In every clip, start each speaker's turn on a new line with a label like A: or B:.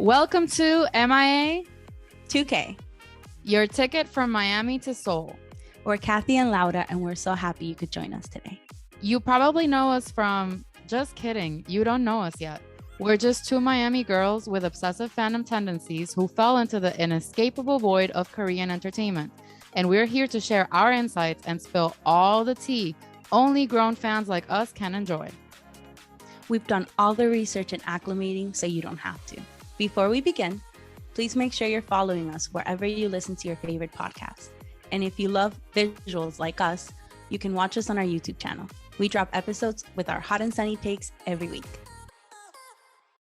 A: Welcome to MIA
B: 2K.
A: Your ticket from Miami to Seoul.
B: We're Kathy and Laura, and we're so happy you could join us today.
A: You probably know us from, just kidding, you don't know us yet. We're just two Miami girls with obsessive fandom tendencies who fell into the inescapable void of Korean entertainment. And we're here to share our insights and spill all the tea only grown fans like us can enjoy.
B: We've done all the research and acclimating so you don't have to. Before we begin, please make sure you're following us wherever you listen to your favorite podcast. And if you love visuals like us, you can watch us on our YouTube channel. We drop episodes with our hot and sunny takes every week.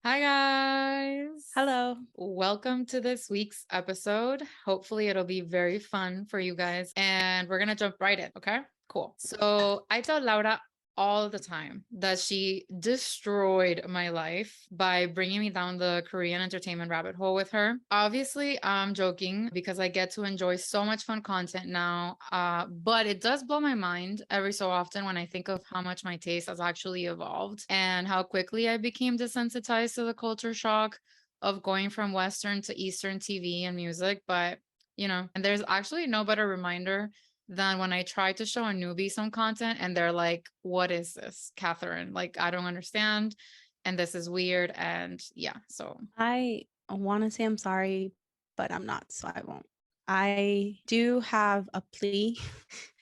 A: Hi guys.
B: Hello.
A: Welcome to this week's episode. Hopefully it'll be very fun for you guys. And we're going to jump right in, okay? Cool. So I tell Laura all the time that she destroyed my life by bringing me down the Korean entertainment rabbit hole with her. Obviously, I'm joking because I get to enjoy so much fun content now, but it does blow my mind every so often when I think of how much my taste has actually evolved and how quickly I became desensitized to the culture shock of going from Western to Eastern TV and music. But, you know, and there's actually no better reminder than when I try to show a newbie some content and they're like, what is this, Catherine? Like, I don't understand. And this is weird. And yeah, so
B: I want to say I'm sorry, but I'm not, so I won't. I do have a plea.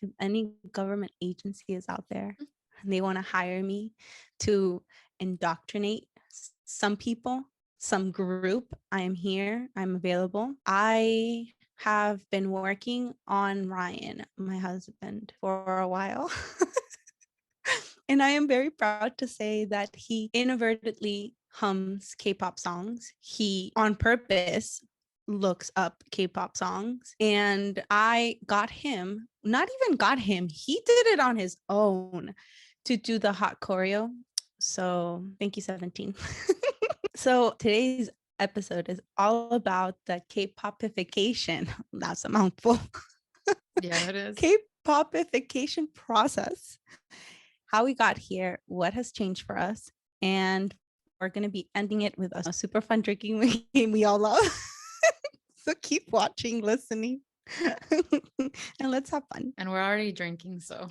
B: If any government agency is out there and they want to hire me to indoctrinate some people, some group, I am here. I'm available. I have been working on Ryan, my husband, for a while. And I am very proud to say that he inadvertently hums K-pop songs. He, on purpose, looks up K-pop songs. And I got him, not even got him, he did it on his own to do the hot choreo. So thank you, 17. So today's episode is all about the K-popification. That's a mouthful.
A: yeah, it is.
B: K-popification process. How we got here, what has changed for us, and we're going to be ending it with a super fun drinking game we all love. So keep watching, listening, and let's have fun.
A: And we're already drinking, so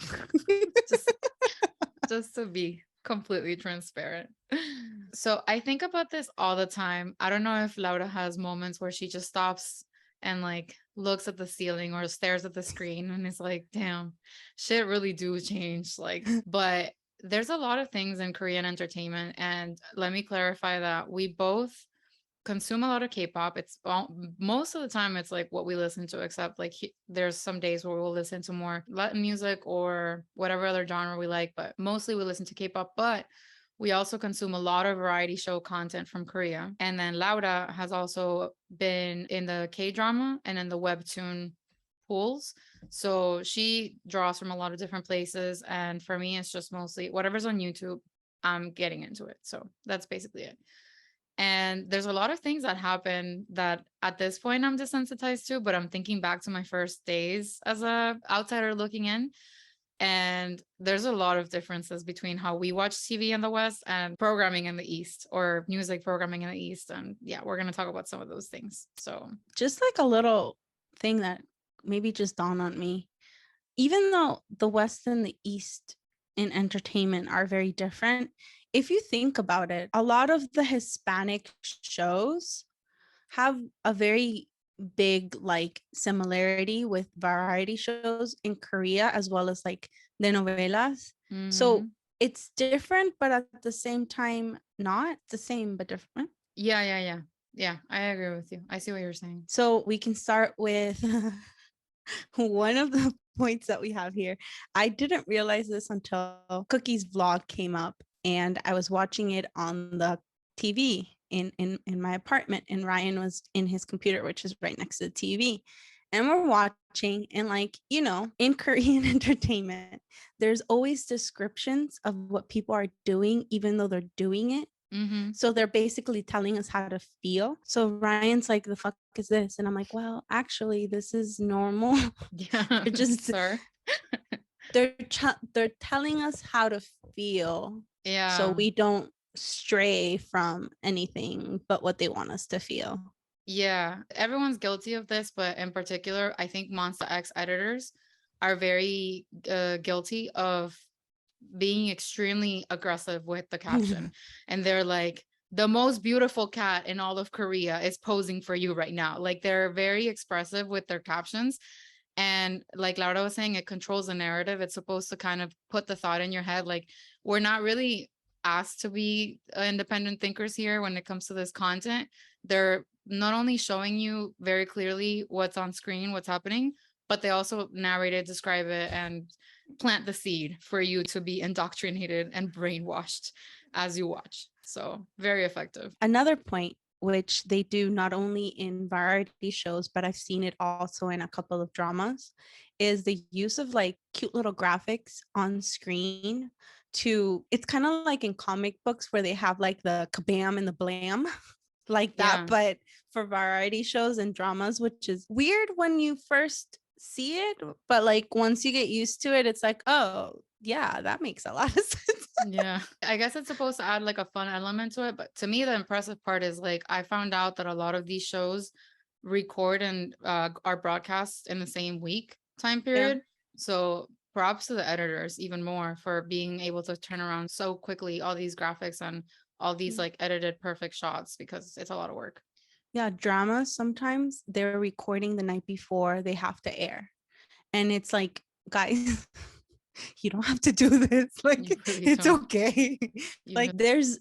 A: just to be completely transparent. So I think about this all the time. I don't know if Laura has moments where she just stops and like looks at the ceiling or stares at the screen and is like, damn, shit really do change. Like, but there's a lot of things in Korean entertainment. And let me clarify that we both consume a lot of K-pop. It's most of the time it's like what we listen to, except like there's some days where we'll listen to more Latin music or whatever other genre we like, but mostly we listen to K-pop. But we also consume a lot of variety show content from Korea. And then Laura has also been in the K-drama and in the Webtoon pools. So she draws from a lot of different places. And for me, it's just mostly whatever's on YouTube, I'm getting into it. So that's basically it. And there's a lot of things that happen that at this point I'm desensitized to, but I'm thinking back to my first days as a outsider looking in. And there's a lot of differences between how we watch TV in the West and programming in the East, or music programming in the East. And yeah, we're going to talk about some of those things. So
B: just like a little thing that maybe just dawned on me, even though the West and the East in entertainment are very different, if you think about it, a lot of the Hispanic shows have a very big like similarity with variety shows in Korea, as well as like the novelas. Mm-hmm. So it's different, but at the same time, not the same, but different.
A: Yeah, I agree with you. I see what you're saying.
B: So we can start with one of the points that we have here. I didn't realize this until Cookie's vlog came up, and I was watching it on the TV in my apartment, and Ryan was in his computer, which is right next to the TV. And we're watching, and like, you know, in Korean entertainment, there's always descriptions of what people are doing, even though they're doing it. Mm-hmm. So they're basically telling us how to feel. So Ryan's like, the fuck is this? And I'm like, well, actually, this is normal.
A: Yeah,
B: they're just,
A: sir.
B: they're telling us how to feel.
A: Yeah.
B: So we don't stray from anything but what they want us to feel.
A: Yeah, everyone's guilty of this, but in particular, I think Monster X editors are very guilty of being extremely aggressive with the caption. And they're like, the most beautiful cat in all of Korea is posing for you right now. Like they're very expressive with their captions. And like Laura was saying, it controls the narrative. It's supposed to kind of put the thought in your head. Like we're not really asked to be independent thinkers here when it comes to this content. They're not only showing you very clearly what's on screen, what's happening, but they also narrate it, describe it, and plant the seed for you to be indoctrinated and brainwashed as you watch. So very effective.
B: Another point, which they do not only in variety shows, but I've seen it also in a couple of dramas, is the use of like cute little graphics on screen to, it's kind of like in comic books where they have like the kabam and the blam, like that,
A: Yeah.
B: but for variety shows and dramas, which is weird when you first see it, but like once you get used to it, it's like, oh yeah, that makes a lot of sense.
A: Yeah. I guess it's supposed to add like a fun element to it. But to me, the impressive part is like I found out that a lot of these shows record and are broadcast in the same week time
B: Yeah.
A: period. So props to the editors even more for being able to turn around so quickly all these graphics and all these like edited perfect shots because it's a lot of work.
B: Yeah, dramas sometimes they're recording the night before they have to air. And it's like, guys, you don't have to do this. Like,
A: You really
B: it's
A: don't.
B: okay.
A: You
B: Like, there's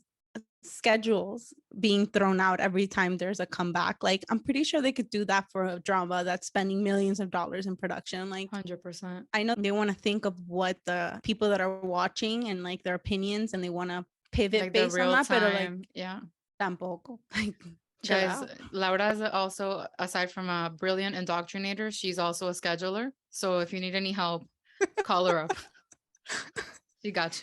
B: schedules being thrown out every time there's a comeback. Like, I'm pretty sure they could do that for a drama that's spending millions of dollars in production. Like,
A: 100%.
B: I know they want to think of what the people that are watching and like their opinions, and they want to pivot
A: Like the
B: based on
A: real
B: that, but like,
A: time. Yeah.
B: tampoco. Like, chill
A: Guys,
B: out.
A: Laura is also, aside from a brilliant indoctrinator, she's also a scheduler. So if you need any help, call her up. She got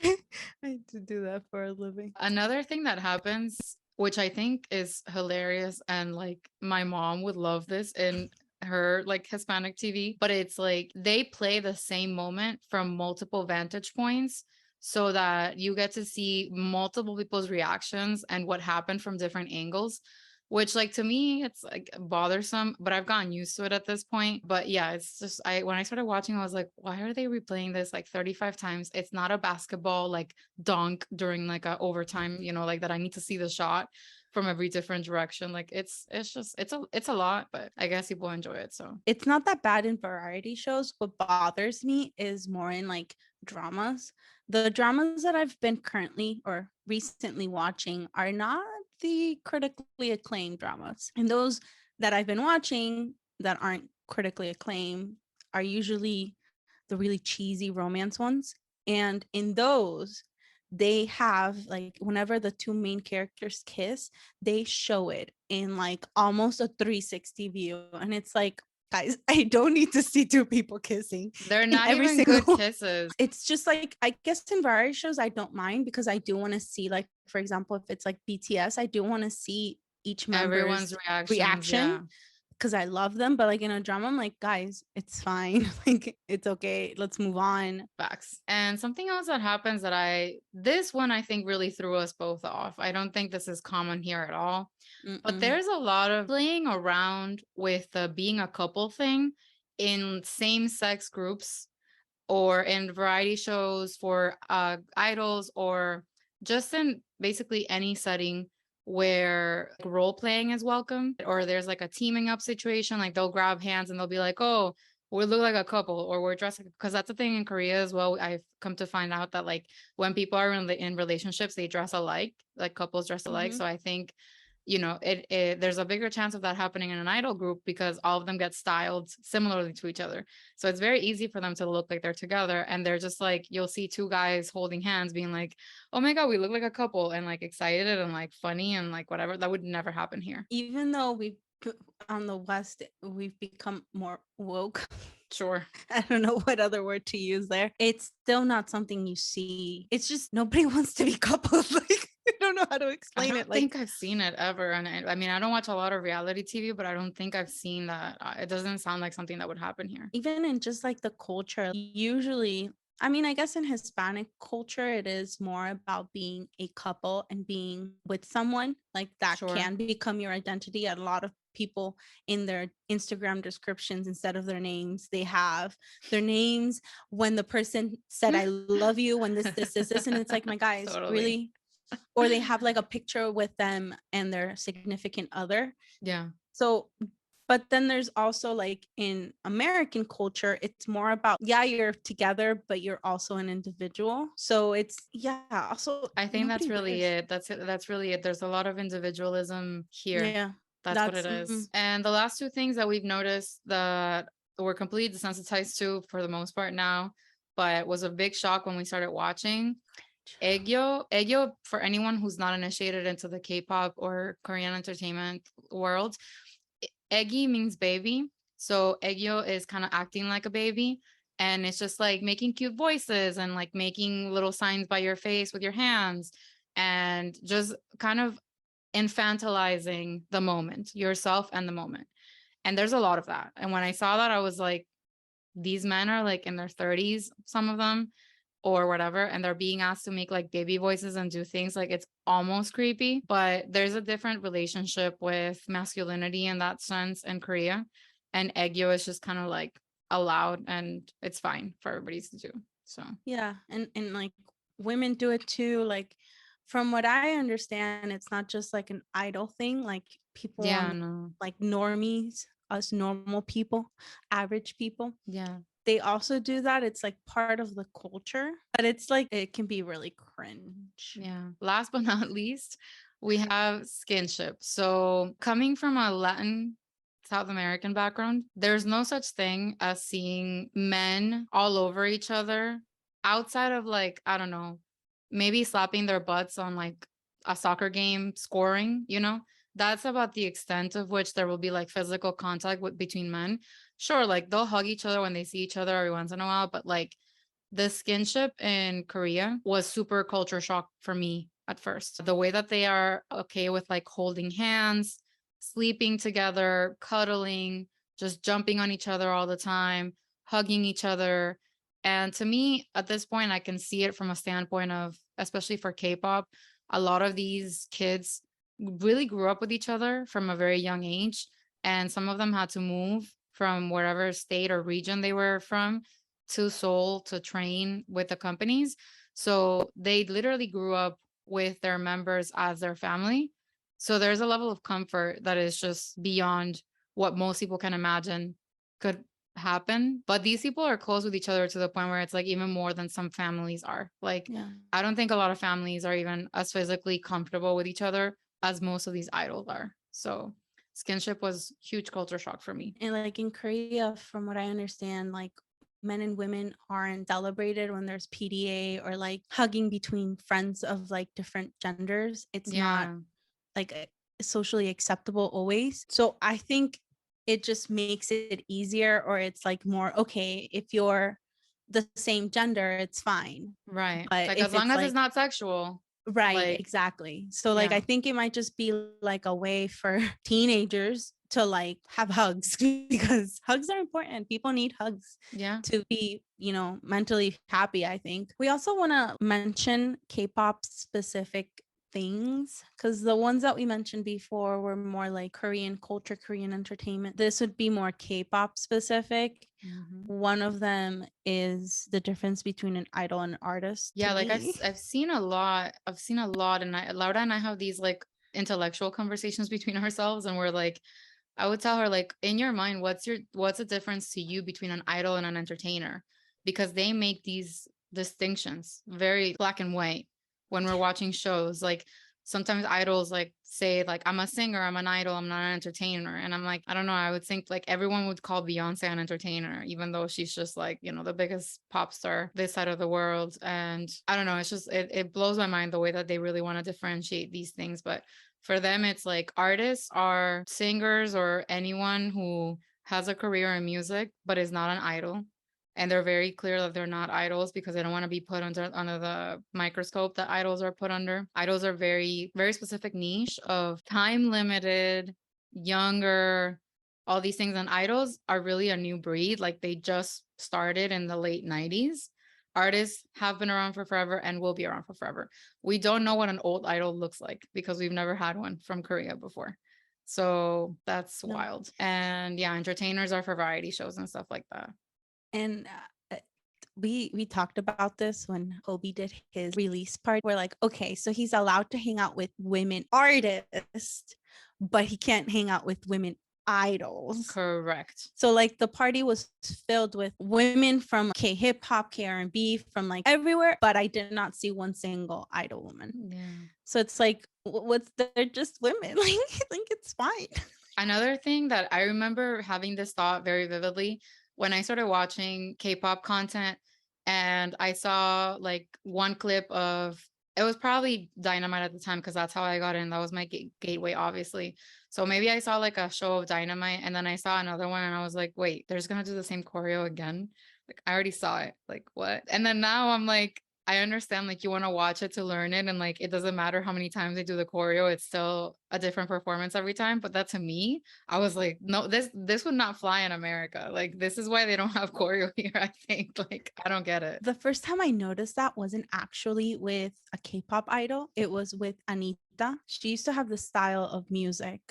A: you.
B: I had to do that for a living.
A: Another thing that happens, which I think is hilarious, and like my mom would love this in her like Hispanic TV, but it's like they play the same moment from multiple vantage points so that you get to see multiple people's reactions and what happened from different angles. Which, like, to me, it's like bothersome, but I've gotten used to it at this point. But yeah, it's just when I started watching, I was like, why are they replaying this like 35 times? It's not a basketball like dunk during like a overtime, like that I need to see the shot from every different direction. Like it's just it's a lot, but I guess people enjoy it. So
B: It's not that bad in variety shows. What bothers me is more in like dramas. The dramas that I've been currently or recently watching are not the critically acclaimed dramas. And those that I've been watching that aren't critically acclaimed are usually the really cheesy romance ones. And in those, they have like whenever the two main characters kiss, they show it in like almost a 360 view. And it's like, guys, I don't need to see two people kissing
A: they're
B: in
A: not
B: every
A: even good
B: single.
A: kisses.
B: It's just like, I guess in variety shows, I don't mind because I do want to see, like, for example, if it's like BTS, I do want to see each member's
A: Everyone's reactions, yeah.
B: reaction because I love them. But like in a drama, I'm like, guys, it's fine. Like, it's okay. Let's move on.
A: Facts. And something else that happens this one I think really threw us both off. I don't think this is common here at all. But
B: Mm-mm.
A: there's a lot of playing around with the being a couple thing in same sex groups or in variety shows for idols or just in basically any setting where role playing is welcome or there's like a teaming up situation. Like they'll grab hands and they'll be like, oh, we look like a couple or we're dressed because that's a thing in Korea as well. I've come to find out that like when people are in relationships, they dress alike, like couples dress alike.
B: Mm-hmm.
A: So I think there's a bigger chance of that happening in an idol group because all of them get styled similarly to each other. So it's very easy for them to look like they're together. And they're just like, you'll see two guys holding hands being like, oh my God, we look like a couple and like excited and like funny and like whatever. That would never happen here.
B: Even though on the West, we've become more woke.
A: Sure.
B: I don't know what other word to use there. It's still not something you see. It's just nobody wants to be coupled. Like, I don't know how to
A: I
B: explain
A: don't
B: it. Like,
A: think I've seen it ever. And I mean, I don't watch a lot of reality TV, but I don't think I've seen that. It doesn't sound like something that would happen here.
B: even in just like the culture, usually I mean, I guess in Hispanic culture, it is more about being a couple and being with someone. Like that
A: Sure.
B: can become your identity. A lot of people in their Instagram descriptions, instead of their names, they have their names when the person said, I love you, when this. And it's like, my guys,
A: Totally.
B: really? Or they have like a picture with them and their significant other.
A: Yeah.
B: So, but then there's also like in American culture, it's more about, yeah, you're together, but you're also an individual. So it's, yeah, also
A: I think
B: nobody
A: that's really
B: wears.
A: it. That's really it. There's a lot of individualism here.
B: Yeah,
A: That's what
B: that's,
A: it is. And the last two things that we've noticed that we're completely desensitized to for the most part now, but was a big shock when we started watching. Egyo, for anyone who's not initiated into the K-pop or Korean entertainment world, Eggy means baby. So Egyo is kind of acting like a baby. And it's just like making cute voices and like making little signs by your face with your hands and just kind of infantilizing the moment, yourself and the moment. And there's a lot of that. And when I saw that, I was like, these men are like in their 30s, some of them, or whatever, and they're being asked to make like baby voices and do things like it's almost creepy. But there's a different relationship with masculinity in that sense in Korea. And Aegyo is just kind of like allowed and it's fine for everybody to do. So
B: yeah. And like women do it too. Like from what I understand, it's not just like an idol thing. Like people
A: yeah,
B: on
A: no.
B: like normies, us normal people, average people,
A: Yeah.
B: they also do that. It's like part of the culture, but it's like it can be really cringe.
A: Yeah. Last but not least, we have skinship. So, coming from a Latin South American background, there's no such thing as seeing men all over each other outside of like, I don't know, maybe slapping their butts on like a soccer game scoring, you know? That's about the extent of which there will be like physical contact between men. Sure, like they'll hug each other when they see each other every once in a while, but like the skinship in Korea was super culture shock for me at first. The way that they are okay with like holding hands, sleeping together, cuddling, just jumping on each other all the time, hugging each other. And to me, at this point, I can see it from a standpoint of, especially for K pop, a lot of these kids really grew up with each other from a very young age. And some of them had to move from wherever state or region they were from to Seoul to train with the companies. So they literally grew up with their members as their family. So there's a level of comfort that is just beyond what most people can imagine could happen. But these people are close with each other to the point where it's like even more than some families are. Like,
B: Yeah.
A: I don't think a lot of families are even as physically comfortable with each other as most of these idols are. So skinship was huge culture shock for me.
B: And like in Korea, from what I understand, like men and women aren't celebrated when there's PDA or like hugging between friends of like different genders. It's not
A: Yeah,
B: like socially acceptable always. So I think it just makes it easier, or it's like more okay if you're the same gender, it's fine.
A: right.
B: But
A: Like as
B: if
A: long
B: it's
A: as it's
B: like,
A: not sexual,
B: right,
A: like,
B: exactly. So like
A: yeah,
B: I think it might just be like a way for teenagers to like have hugs because hugs are important. People need hugs
A: yeah.
B: to be, mentally happy, I think. We also want to mention K-pop specific things because the ones that we mentioned before were more like Korean culture, Korean entertainment. This would be more K-pop specific.
A: Mhm.
B: One of them is the difference between an idol and an artist to
A: Yeah, like
B: me.
A: I've seen a lot. I've seen a lot, and Laura and I have these like intellectual conversations between ourselves, and we're like, I would tell her like, in your mind, what's the difference to you between an idol and an entertainer? Because they make these distinctions very black and white when we're watching shows. Like sometimes idols like say like I'm a singer, I'm an idol, I'm not an entertainer. And I'm like, I don't know, I would think like everyone would call Beyonce an entertainer, even though she's just like, the biggest pop star this side of the world. And I don't know, it's just it blows my mind the way that they really want to differentiate these things. But for them, it's like artists are singers or anyone who has a career in music but is not an idol. And they're very clear that they're not idols because they don't want to be put under the microscope that idols are put under. Idols are very, very specific niche of time limited, younger, all these things. And idols are really a new breed. Like they just started in the late 90s. artists have been around for forever and will be around for forever. We don't know what an old idol looks like because we've never had one from Korea before. So that's
B: No.
A: wild. And yeah, entertainers are for variety shows and stuff like that.
B: And we talked about this when Obi did his release party. We're like, okay, so he's allowed to hang out with women artists, but he can't hang out with women idols.
A: Correct.
B: So like the party was filled with women from K hip hop, K R&B, from like everywhere, but I did not see one single idol woman.
A: Yeah.
B: So it's like, what's they're just women. Like, I think it's fine.
A: Another thing that I remember having this thought very vividly when I started watching K-pop content, and I saw like one clip of, it was probably Dynamite at the time because that's how I got in. That was my gateway, obviously. So maybe I saw like a show of Dynamite, and then I saw another one, and I was like, wait, they're just gonna do the same choreo again. Like I already saw it. Like what? And then now I'm like, I understand like you want to watch it to learn it, and like it doesn't matter how many times they do the choreo, it's still a different performance every time. But that to me, I was like, no, this would not fly in America. Like this is why they don't have choreo here, I think. Like I don't get it.
B: The first time I noticed that wasn't actually with a K-pop idol. It was with Anita. She used to have this style of music,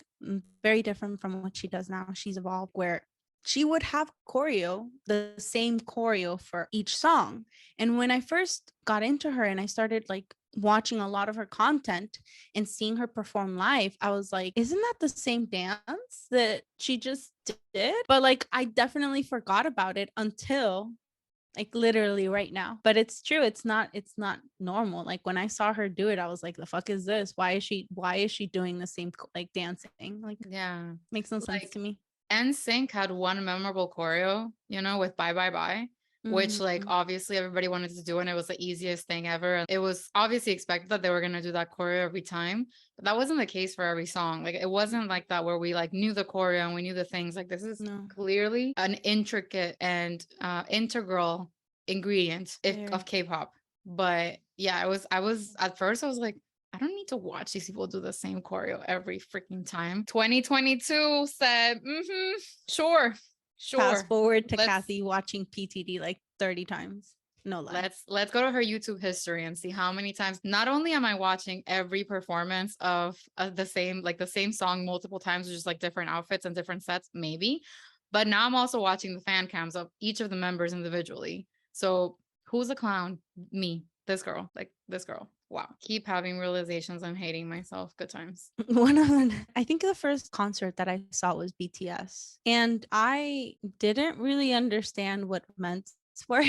B: very different from what she does now. She's evolved where she would have choreo, the same choreo for each song. And when I first got into her and I started like watching a lot of her content and seeing her perform live, I was like, isn't that the same dance that she just did? But like, I definitely forgot about it until like literally right now. But it's true, it's not normal. Like when I saw her do it, I was like, the fuck is this? Why is she doing the same like dancing? Like,
A: Yeah.
B: makes no sense to me.
A: NSYNC had one memorable choreo, you know, with Bye Bye Bye, which like obviously everybody wanted to do, and it was the easiest thing ever. And it was obviously expected that they were gonna do that choreo every time, but that wasn't the case for every song. Like it wasn't like that where we like knew the choreo and we knew the things. Like this is clearly an intricate and integral ingredient of K-pop. But yeah, I was at first I was like, I don't need to watch these people do the same choreo every freaking time. 2022 said, sure.
B: Fast forward to Kathy watching PTD like 30 times. No lie.
A: Let's go to her YouTube history and see how many times. Not only am I watching every performance of the same song multiple times, just like different outfits and different sets, maybe, but now I'm also watching the fan cams of each of the members individually. So who's a clown? Me, this girl. Wow. Keep having realizations. I'm hating myself. Good times.
B: One of them, I think the first concert that I saw was BTS. And I didn't really understand what meant were.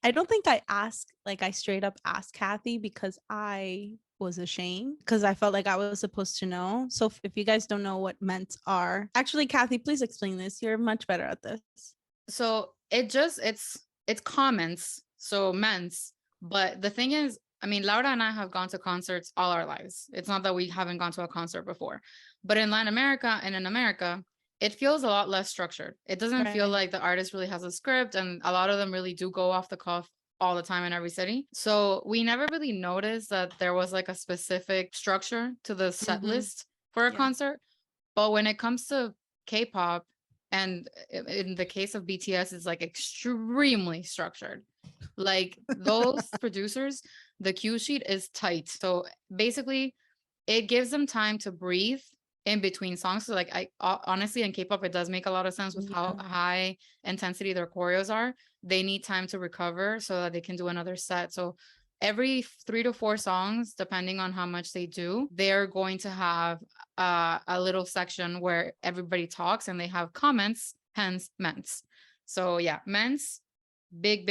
B: I don't think I straight up asked Kathy because I was ashamed because I felt like I was supposed to know. So if you guys don't know what ments are, actually, Kathy, please explain this. You're much better at this.
A: So it's comments. So ments. But the thing is, I mean, Laura and I have gone to concerts all our lives. It's not that we haven't gone to a concert before, but in Latin America and in America, it feels a lot less structured. It doesn't feel like the artist really has a script, and a lot of them really do go off the cuff all the time in every city. So we never really noticed that there was like a specific structure to the set list for a concert. But when it comes to K-pop, and in the case of BTS, it's like extremely structured. Like those producers, the cue sheet is tight. So basically, it gives them time to breathe in between songs. So like I honestly, in K-pop, it does make a lot of sense with how high intensity their choreos are. They need time to recover so that they can do another set. So every 3 to 4 songs, depending on how much they do, they're going to have a little section where everybody talks and they have comments, hence ments. So yeah, ments, big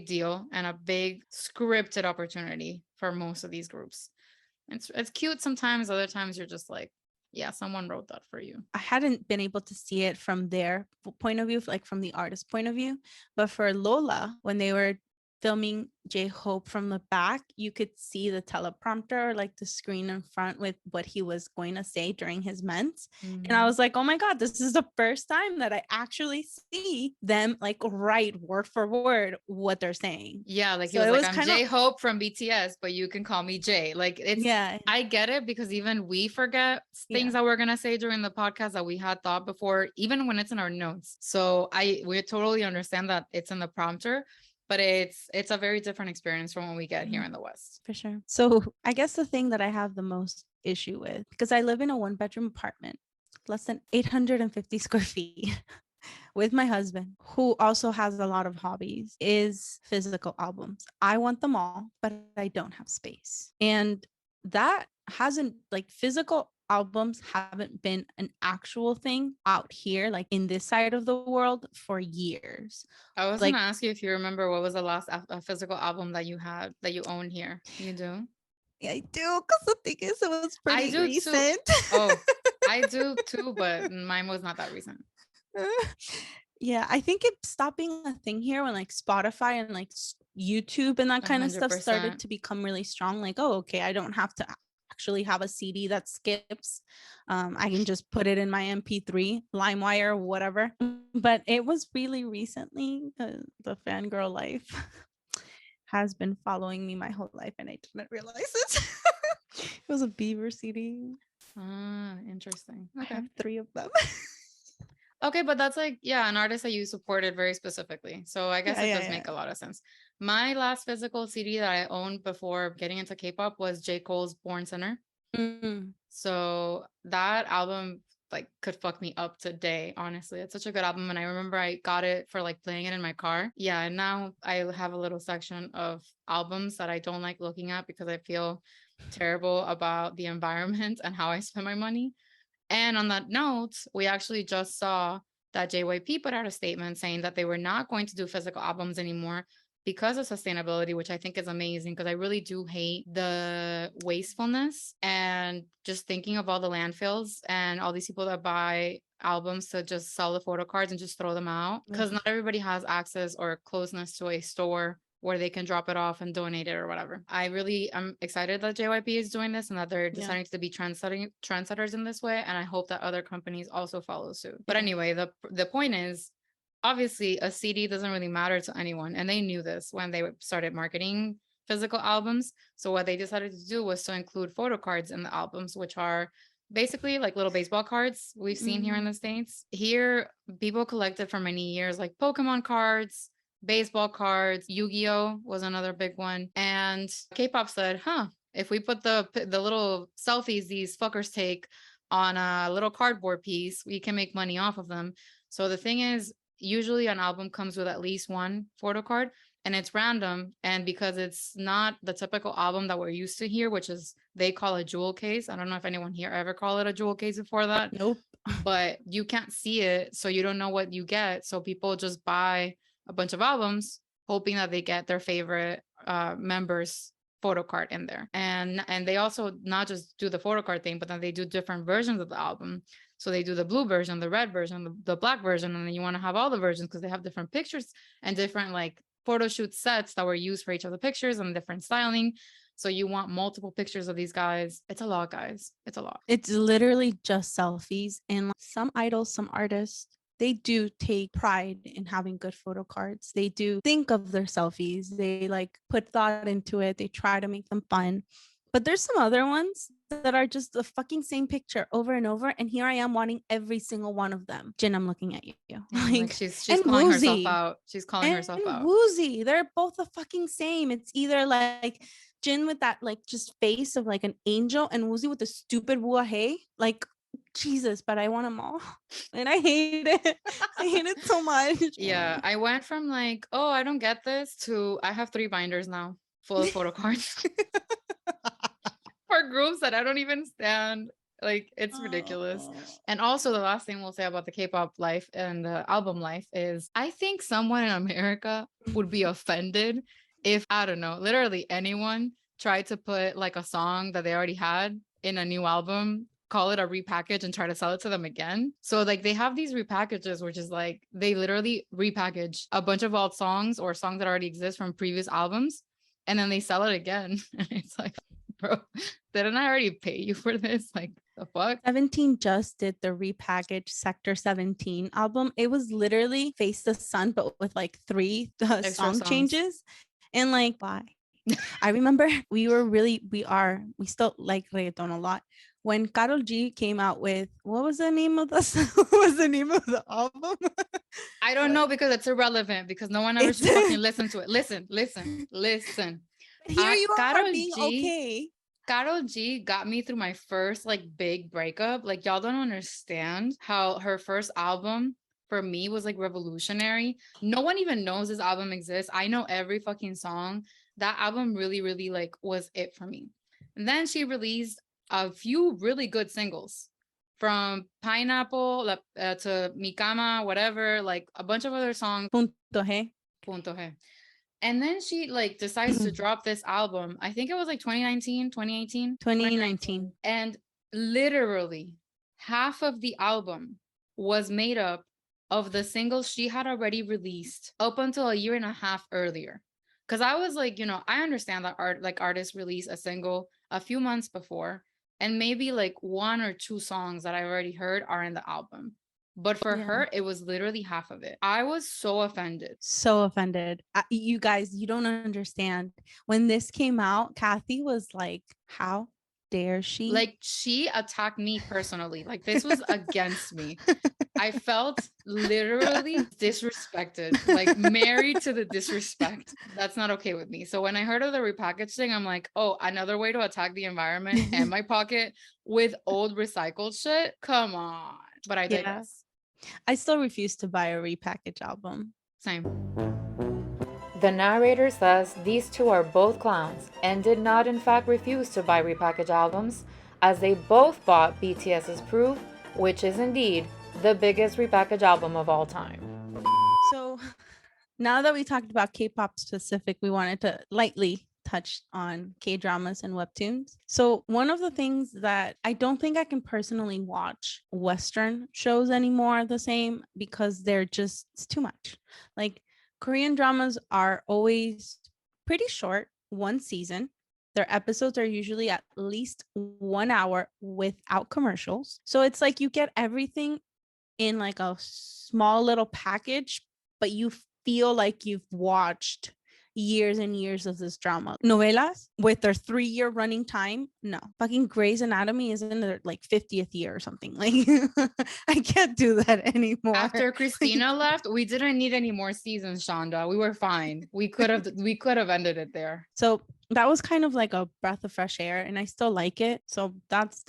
A: deal, and a big scripted opportunity for most of these groups. It's cute sometimes, other times you're just like, yeah, someone wrote that for you.
B: I hadn't been able to see it from their point of view, like from the artist's point of view, but for Lola, when they were filming J-Hope from the back, you could see the teleprompter, like the screen in front with what he was going to say during his ments. And I was like, oh my God, this is the first time that I actually see them like write word for word what they're saying.
A: Yeah, like so he was like, I'm J-Hope from BTS, but you can call me J. Like it's, I get it, because even we forget things that we're going to say during the podcast that we had thought before, even when it's in our notes. So we totally understand that it's in the prompter. but it's a very different experience from what we get here in the West.
B: For sure. So I guess the thing that I have the most issue with, because I live in a 1-bedroom apartment, less than 850 square feet, with my husband, who also has a lot of hobbies, is physical albums. I want them all, but I don't have space. And that hasn't, like, physical albums haven't been an actual thing out here, like in this side of the world, for years.
A: I was
B: Like,
A: gonna ask you if you remember what was the last physical album that you had that you own here. You do?
B: I do, because the thing is, it was
A: I
B: pretty
A: do too.
B: recent.
A: Oh, I do too, but mine was not that recent.
B: Yeah, I think it stopped being a thing here when like Spotify and like YouTube and that kind of stuff started
A: 100%.
B: to become really strong. Like, oh, okay, I don't have to actually have a CD that skips. I can just put it in my MP3, LimeWire, whatever. But it was really recently, the fangirl life has been following me my whole life, and I didn't realize it. It was a Beaver CD.
A: Ah, interesting.
B: I
A: Okay.
B: have 3 of them.
A: Okay, but that's like, yeah, an artist that you supported very specifically. So I guess
B: Yeah,
A: it
B: yeah,
A: does
B: yeah.
A: make a lot of sense. My last physical CD that I owned before getting into K-pop was J. Cole's Born Sinner.
B: Mm.
A: So that album like could fuck me up today, honestly. It's such a good album. And I remember I got it for like playing it in my car. Yeah, and now I have a little section of albums that I don't like looking at because I feel terrible about the environment and how I spend my money. And on that note, we actually just saw that JYP put out a statement saying that they were not going to do physical albums anymore because of sustainability, which I think is amazing because I really do hate the wastefulness and just thinking of all the landfills and all these people that buy albums to just sell the photo cards and just throw them out because not everybody has access or closeness to a store where they can drop it off and donate it or whatever. I'm excited that JYP is doing this and that they're deciding to be trendsetters in this way. And I hope that other companies also follow suit. But anyway, the point is, obviously a CD doesn't really matter to anyone. And they knew this when they started marketing physical albums. So what they decided to do was to include photo cards in the albums, which are basically like little baseball cards we've seen here in the States. Here, people collected for many years like Pokemon cards, baseball cards, Yu-Gi-Oh was another big one. And K-pop said, if we put the little selfies these fuckers take on a little cardboard piece, we can make money off of them. So the thing is, usually an album comes with at least one photo card and it's random. And because it's not the typical album that we're used to here, which is they call a jewel case. I don't know if anyone here ever call it a jewel case before that.
B: Nope.
A: But you can't see it, so you don't know what you get. So people just buy a bunch of albums hoping that they get their favorite members photo card in there. And they also not just do the photo card thing, but then they do different versions of the album. So they do the blue version, the red version, the black version, and then you want to have all the versions because they have different pictures and different like photo shoot sets that were used for each of the pictures and different styling. So you want multiple pictures of these guys. It's a lot, guys. It's a lot.
B: It's literally just selfies. And like, some idols, some artists, they do take pride in having good photo cards. They do think of their selfies. They like put thought into it. They try to make them fun. But there's some other ones that are just the fucking same picture over and over. And here I am wanting every single one of them. Jin, I'm looking at you.
A: Yeah, like she's
B: and
A: calling
B: Woozy.
A: herself out. She's calling herself out.
B: Woozy. They're both the fucking same. It's either like Jin with that like just face of like an angel and Woozy with the stupid hey. Like, Jesus, but I want them all. And I hate it. I hate it so much.
A: Yeah, I went from like, oh, I don't get this to I have 3 binders now full of photo cards for groups that I don't even stand. Like, it's ridiculous. And also, the last thing we'll say about the K-pop life and the album life is I think someone in America would be offended if, I don't know, literally anyone tried to put like a song that they already had in a new album, call it a repackage and try to sell it to them again. So like they have these repackages, which is like they literally repackage a bunch of old songs or songs that already exist from previous albums, and then they sell it again. And it's like, bro, didn't I already pay you for this? Like the fuck?
B: 17 just did the repackaged Sector 17 album. It was literally Face the Sun, but with like 3 song changes. And like, why? I remember we still like reggaeton a lot. when Karol G came out with, what was the name of the what was the name of the album?
A: I don't know because it's irrelevant because no one ever
B: It's
A: should fucking listen to it. Listen.
B: here you are
A: Karol
B: being
A: G,
B: okay.
A: Karol G got me through my first like big breakup. Like y'all don't understand how her first album for me was like revolutionary. No one even knows this album exists. I know every fucking song. That album really, really like was it for me. And then she released a few really good singles from Pineapple to Mi Cama, whatever, like a bunch of other songs.
B: Punto G.
A: Punto G. And then she like decides to drop this album. I think it was like 2019, 2018,
B: 2019.
A: and literally half of the album was made up of the singles she had already released up until a year and a half earlier. Cause I was like, I understand that artists release a single a few months before, and maybe like one or two songs that I already heard are in the album. But for her, it was literally half of it. I was so offended.
B: So offended. You guys, you don't understand. When this came out, Kathy was like, how dare she?
A: Like, she attacked me personally. Like, this was against me. I felt literally disrespected, like married to the disrespect. That's not okay with me. So when I heard of the repackaging, I'm like, oh, another way to attack the environment and my pocket with old recycled shit? Come on. But I digress.
B: I still refuse to buy a repackaged album.
A: Same.
C: The narrator says these two are both clowns and did not in fact refuse to buy repackaged albums, as they both bought BTS's Proof, which is indeed the biggest repackaged album of all time.
B: So now that we talked about K-pop specific, we wanted to lightly touch on K-dramas and Webtoons. So one of the things that I don't think I can personally watch Western shows anymore the same, because it's too much. Like, Korean dramas are always pretty short, one season. Their episodes are usually at least 1 hour without commercials. So it's like you get everything in like a small little package, but you feel like you've watched years and years of this drama. Novelas with their 3-year running time, no. Fucking Grey's Anatomy is in their like 50th year or something. Like, I can't do that anymore.
A: After Christina left, we didn't need any more seasons, Shonda. We were fine. We could have ended it there.
B: So that was kind of like a breath of fresh air, and I still like it. So that's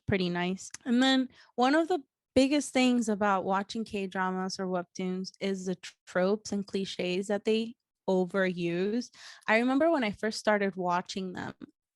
B: pretty nice. And then one of the biggest things about watching K-dramas or Webtoons is the tropes and cliches that they overuse. I remember when I first started watching them,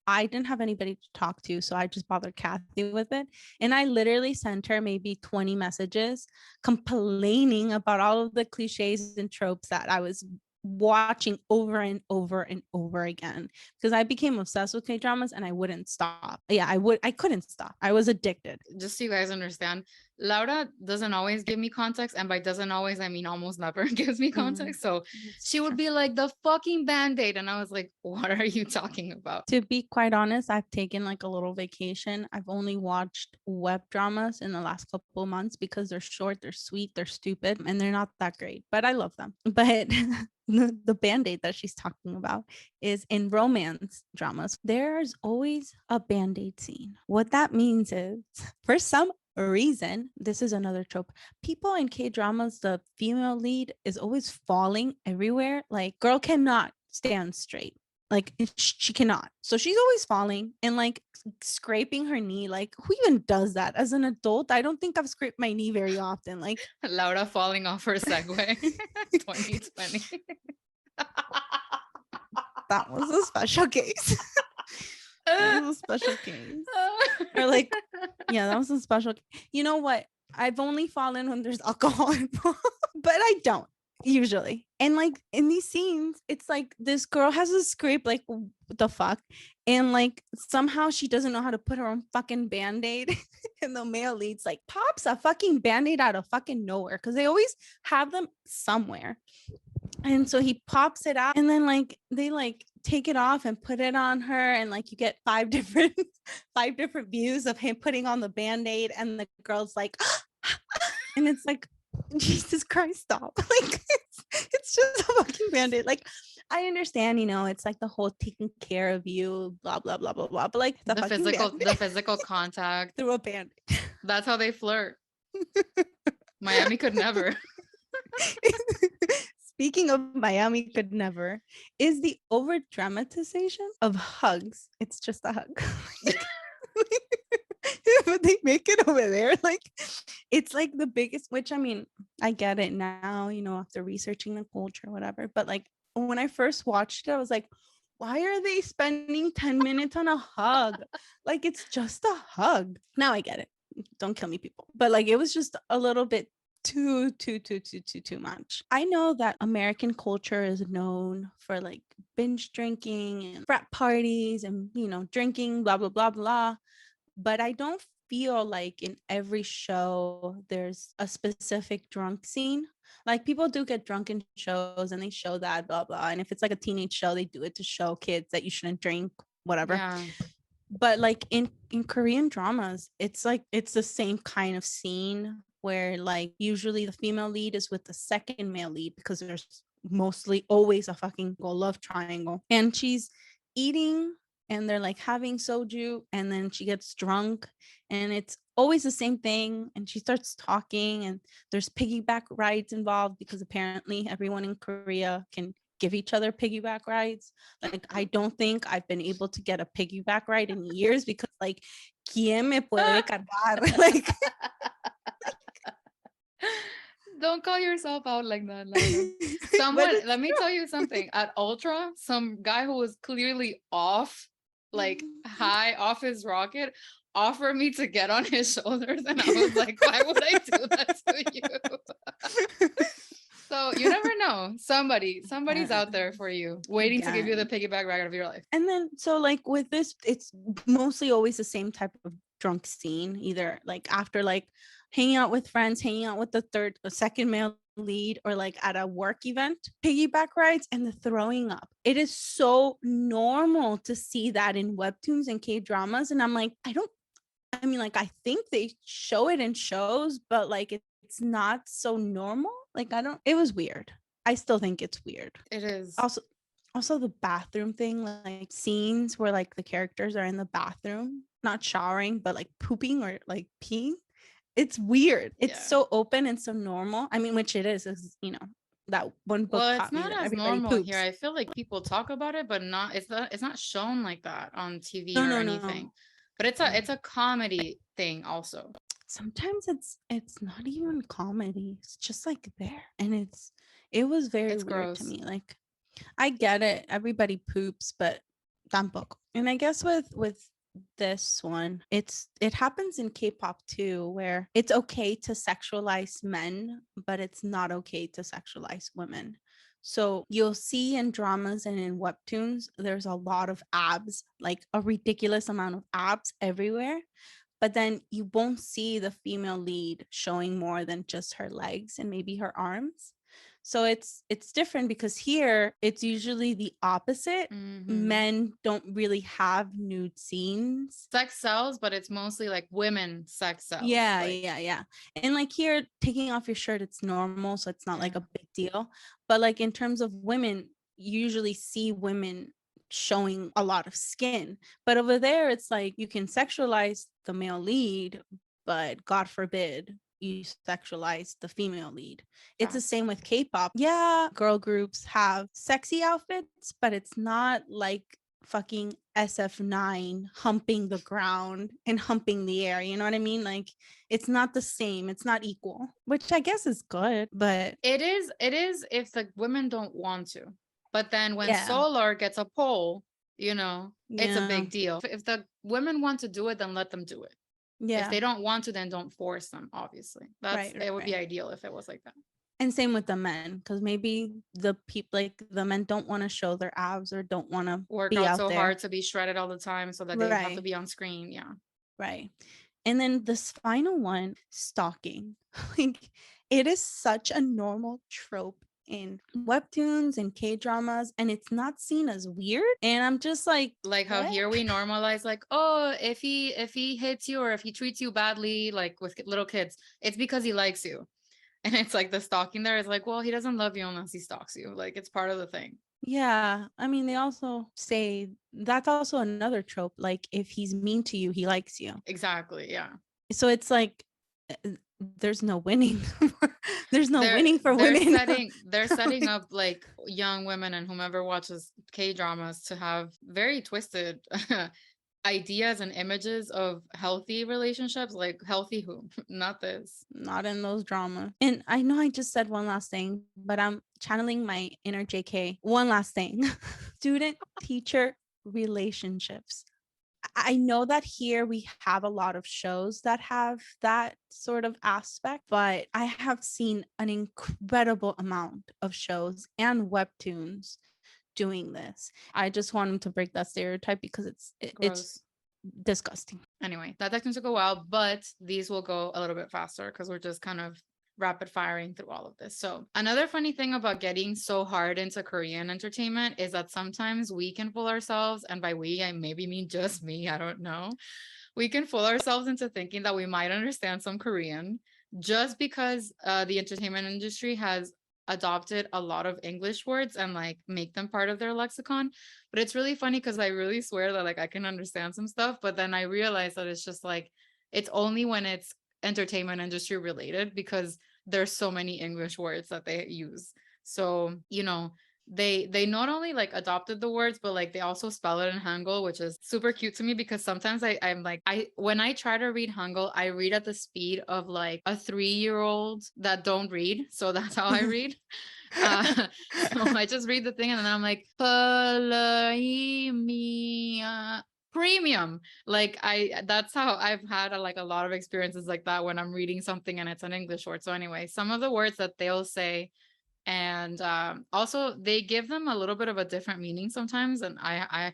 B: I didn't have anybody to talk to, so I just bothered Kathy with it. And I literally sent her maybe 20 messages complaining about all of the cliches and tropes that I was watching over and over and over again, because I became obsessed with K-dramas and I wouldn't stop. I couldn't stop. I was addicted.
A: Just so you guys understand, Laura doesn't always give me context, and by doesn't always I mean almost never gives me context. So she would be like, the fucking band-aid, and I was like, what are you talking about?
B: To be quite honest, I've taken like a little vacation. I've only watched web dramas in the last couple of months because they're short, they're sweet, they're stupid, and they're not that great, but I love them. But the band-aid that she's talking about is in romance dramas. There's always a band-aid scene. What that means is, for some reason, this is another trope, people in K-dramas, the female lead is always falling everywhere. Like, girl cannot stand straight. Like, she cannot. So she's always falling and like scraping her knee. Like, who even does that as an adult? I don't think I've scraped my knee very often. Like,
A: Laura falling off her Segway 2020.
B: That was a special case. That was a special case. Or like, yeah, that was a special. You know what? I've only fallen when there's alcohol involved, but I don't usually. And like in these scenes, it's like this girl has a scrape, like, what the fuck? And like somehow she doesn't know how to put her own fucking band-aid. And the male leads like pops a fucking band-aid out of fucking nowhere, because they always have them somewhere. And so he pops it out, and then like they like take it off and put it on her, and like you get five different views of him putting on the band-aid, and the girl's like and it's like, Jesus Christ, stop. Like, it's just a fucking band-aid. Like, I understand, it's like the whole taking care of you, blah blah blah blah blah. But like the fucking
A: The physical contact.
B: through a band.
A: That's how they flirt. Miami could never.
B: Speaking of Miami could never, is the over dramatization of hugs. It's just a hug. But they make it over there like it's like the biggest, which I mean, I get it now, after researching the culture, whatever. But like when I first watched it, I was like, why are they spending 10 minutes on a hug? Like it's just a hug. Now I get it. Don't kill me, people. But like it was just a little bit too much. I know that American culture is known for like binge drinking and frat parties and drinking, blah blah blah blah. But I don't feel like in every show there's a specific drunk scene. Like people do get drunk in shows and they show that blah blah. And if it's like a teenage show, they do it to show kids that you shouldn't drink, whatever.
A: Yeah.
B: But like in Korean dramas, it's like it's the same kind of scene where like usually the female lead is with the second male lead because there's mostly always a fucking love triangle. And she's eating and they're like having soju and then she gets drunk and it's always the same thing and she starts talking and there's piggyback rides involved because apparently everyone in Korea can give each other piggyback rides. Like I don't think I've been able to get a piggyback ride in years because like ¿quién me puede cargar? Like
A: don't call yourself out like that, Laura. Someone, let me tell you something. At Ultra, some guy who was clearly off, like high off his rocket, offered me to get on his shoulders, and I was like, why would I do that to you? So you never know. Somebody's out there for you, waiting to give you the piggyback ride of your life.
B: And then so like with this, it's mostly always the same type of drunk scene, either like after like hanging out with friends, hanging out with the second male lead, or like at a work event, piggyback rides and the throwing up. It is so normal to see that in webtoons and K-dramas. And I'm like, I think they show it in shows, but like it's not so normal. Like it was weird. I still think it's weird.
A: It is.
B: Also the bathroom thing, like scenes where like the characters are in the bathroom, not showering, but like pooping or like peeing. It's weird. It's so open and so normal. I mean, which it is that one book.
A: Well, it's not as normal
B: poops.
A: here. I feel like people talk about it, but it's not shown like that on TV or anything. No. But it's a comedy thing also.
B: Sometimes it's not even comedy. It's just like there. And it was very weird gross to me. Like I get it. Everybody poops, but tampoco. And I guess with this one, it happens in K-pop too, where it's okay to sexualize men, but it's not okay to sexualize women. So you'll see in dramas and in webtoons, there's a lot of abs, like a ridiculous amount of abs everywhere. But then you won't see the female lead showing more than just her legs and maybe her arms. So it's different because here it's usually the opposite. Mm-hmm. Men don't really have nude scenes.
A: Sex sells, but it's mostly like women sex sells.
B: Yeah, yeah. And like here, taking off your shirt, it's normal. So it's not like a big deal. But like in terms of women, you usually see women showing a lot of skin. But over there, it's like you can sexualize the male lead, but God forbid you sexualize the female lead. It's the same with K-pop. Yeah, girl groups have sexy outfits, but it's not like fucking SF9 humping the ground and humping the air. You know what I mean? Like it's not the same. It's not equal, which I guess is good, but
A: it is if the women don't want to. But then when Solar gets a pole, it's a big deal. If the women want to do it, then let them do it. Yeah. If they don't want to, then don't force them, obviously. It would be ideal if it was like that.
B: And same with the men, because maybe the people, like the men don't want to show their abs or don't want to
A: work out so hard to be shredded all the time so that they have to be on screen. Yeah.
B: Right. And then this final one, stalking. Like it is such a normal trope in webtoons and K-dramas, and it's not seen as weird. And I'm just like
A: how here we normalize like, oh, if he hits you or if he treats you badly, like with little kids, it's because he likes you. And it's like the stalking there is like, well, he doesn't love you unless he stalks you. Like it's part of the thing.
B: Yeah. I mean, they also say that's also another trope. Like, if he's mean to you, he likes you.
A: Exactly. Yeah.
B: So it's like there's no winning. There's no
A: they're
B: winning for
A: they're
B: women.
A: setting up like young women and whomever watches K dramas to have very twisted ideas and images of healthy relationships, like healthy who, not this.
B: Not in those dramas. And I know I just said one last thing, but I'm channeling my inner JK. One last thing. Student teacher relationships. I know that here we have a lot of shows that have that sort of aspect, but I have seen an incredible amount of shows and webtoons doing this. I just wanted to break that stereotype because it's
A: Gross.
B: disgusting.
A: Anyway, that definitely took a while, but these will go a little bit faster because we're just kind of rapid firing through all of this. So, another funny thing about getting so hard into Korean entertainment is that sometimes we can fool ourselves, and by we, I maybe mean just me, I don't know. We can fool ourselves into thinking that we might understand some Korean just because the entertainment industry has adopted a lot of English words and like make them part of their lexicon. But it's really funny because I really swear that like I can understand some stuff, but then I realize that it's just like it's only when it's entertainment industry related because there's so many English words that they use. So, they not only like adopted the words, but like they also spell it in Hangul, which is super cute to me because sometimes I'm like when I try to read Hangul, I read at the speed of like a 3-year-old that don't read. So that's how I read. Uh, so I just read the thing and then I'm like, premium. Like that's how I've had like a lot of experiences like that when I'm reading something and it's an English word. So anyway, some of the words that they'll say, and also they give them a little bit of a different meaning sometimes, and I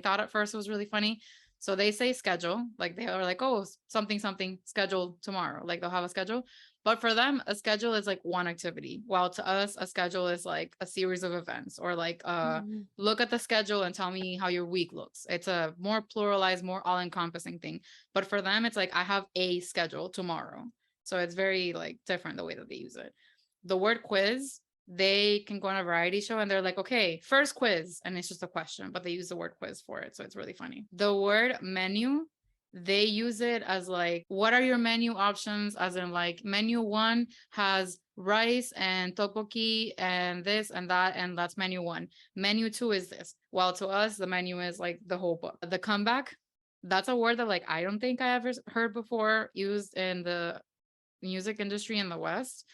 A: thought at first it was really funny. So they say schedule, like they are like, oh, something something scheduled tomorrow, like they'll have a schedule, but for them a schedule is like one activity, while to us a schedule is like a series of events, or like
B: Mhm.
A: look at the schedule and tell me how your week looks. It's a more pluralized, more all-encompassing thing, but for them it's like I have a schedule tomorrow. So it's very like different the way that they use it. The word quiz, they can go on a variety show and they're like, okay, first quiz. And it's just a question, but they use the word quiz for it. So it's really funny. The word menu, they use it as like, what are your menu options? As in, like, menu one has rice and tteokbokki and this and that, and that's menu one. Menu two is this. While to us, the menu is like the whole book. The comeback, that's a word that like I don't think I ever heard before used in the music industry in the West,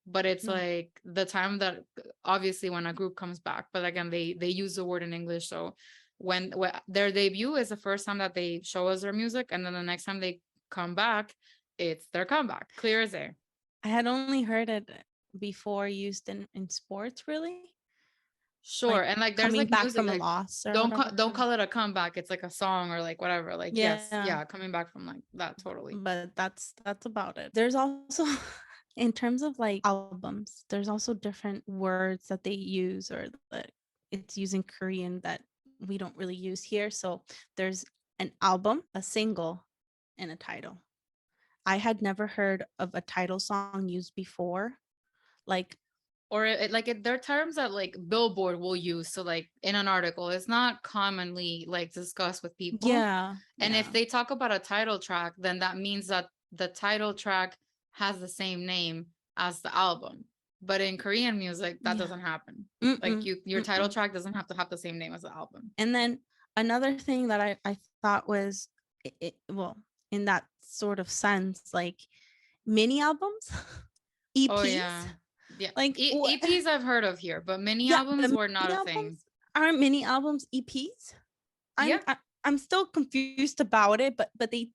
A: but it's
B: Mm.
A: like the time that obviously when a group comes back, but again they use the word in English. So when their debut is the first time that they show us their music, and then the next time they come back, it's their comeback. Clear as air.
B: I had only heard it before used in sports, really.
A: Sure,
B: Like
A: and like there's
B: coming
A: like
B: back
A: music
B: from a
A: like
B: loss or
A: don't
B: whatever.
A: don't call it a comeback. It's like a song or like whatever. Like yes,
B: Yeah,
A: yeah, coming back from like that totally.
B: but that's about it. There's also in terms of like albums, there's also different words that they use or that it's using Korean that we don't really use here. So there's an album, a single, and a title. I had never heard of a title song used before. Like,
A: Or there are terms that like Billboard will use. So like in an article, it's not commonly like discussed with people.
B: yeah,
A: And if
B: yeah,
A: they talk about a title track, then that means that the title track has the same name as the album. But in Korean music, that
B: yeah.
A: doesn't happen. Like
B: Mm-mm,
A: your title
B: mm-mm.
A: track doesn't have to have the same name as the album.
B: And then another thing that I thought was well, in that sort of sense, like mini albums,
A: Oh
B: EPs,
A: yeah. Yeah.
B: like what?
A: EPs I've heard of here, but mini
B: Yeah,
A: albums
B: the
A: were not
B: mini
A: a thing.
B: albums aren't mini albums EPs.
A: Yeah.
B: I'm still confused about it, but they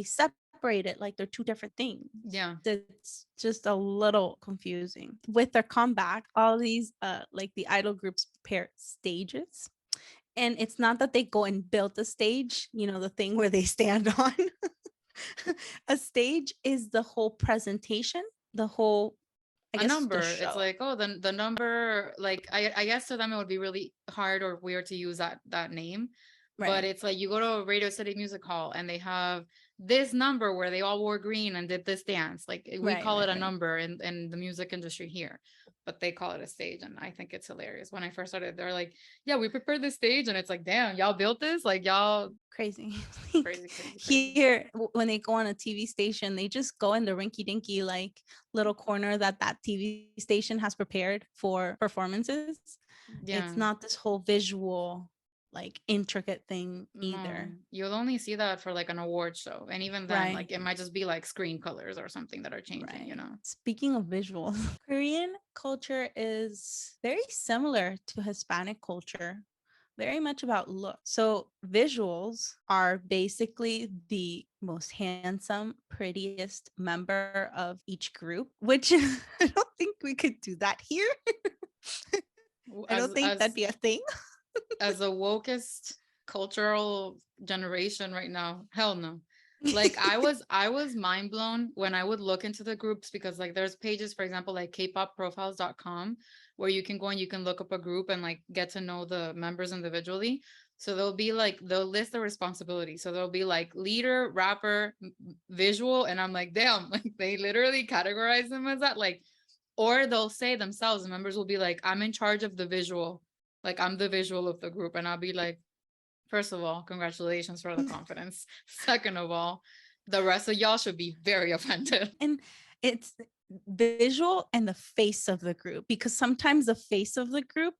B: separate it like they're two different things.
A: Yeah.
B: That's just a little confusing. With their comeback, all these like the idol groups prepare stages. And it's not that they go and build the stage, the thing where they stand on. A stage is the whole presentation, the whole, I
A: A
B: guess, the
A: number. It's
B: show.
A: like, oh, the number, like I guess to them it would be really hard or weird to use that name. But
B: Right.
A: it's like you go to a Radio City Music Hall and they have this number where they all wore green and did this dance. Like we
B: Right,
A: call it
B: right,
A: a
B: right.
A: number in the music industry here. but they call it a stage. And I think it's hilarious. When I first started, they're like, yeah, we prepared this stage. And it's like, damn, y'all built this? Like, y'all
B: Crazy.
A: crazy, crazy, crazy.
B: Here, when they go on a TV station, they just go in the rinky dinky like little corner that TV station has prepared for performances.
A: Yeah.
B: It's not this whole visual like intricate thing either.
A: No, you'll only see that for like an award show. And even then,
B: Right.
A: like it might just be like screen colors or something that are changing, you know?
B: Speaking of visuals, Korean culture is very similar to Hispanic culture, very much about look. So visuals are basically the most handsome, prettiest member of each group, which I don't think we could do that here. I don't think that'd be a thing.
A: As a wokest cultural generation right now, hell no. Like I was mind blown when I would look into the groups, because like there's pages, for example, like kpopprofiles.com, where you can go and you can look up a group and like get to know the members individually. So they'll list the responsibility. So there'll be like leader, rapper, visual, and I'm like, damn, like they literally categorize them as that. Like, or they'll say themselves, the members will be like, I'm in charge of the visual. Like I'm the visual of the group. And I'll be like, first of all, congratulations for the confidence. Second of all, the rest of y'all should be very offended.
B: And it's visual and the face of the group, because sometimes the face of the group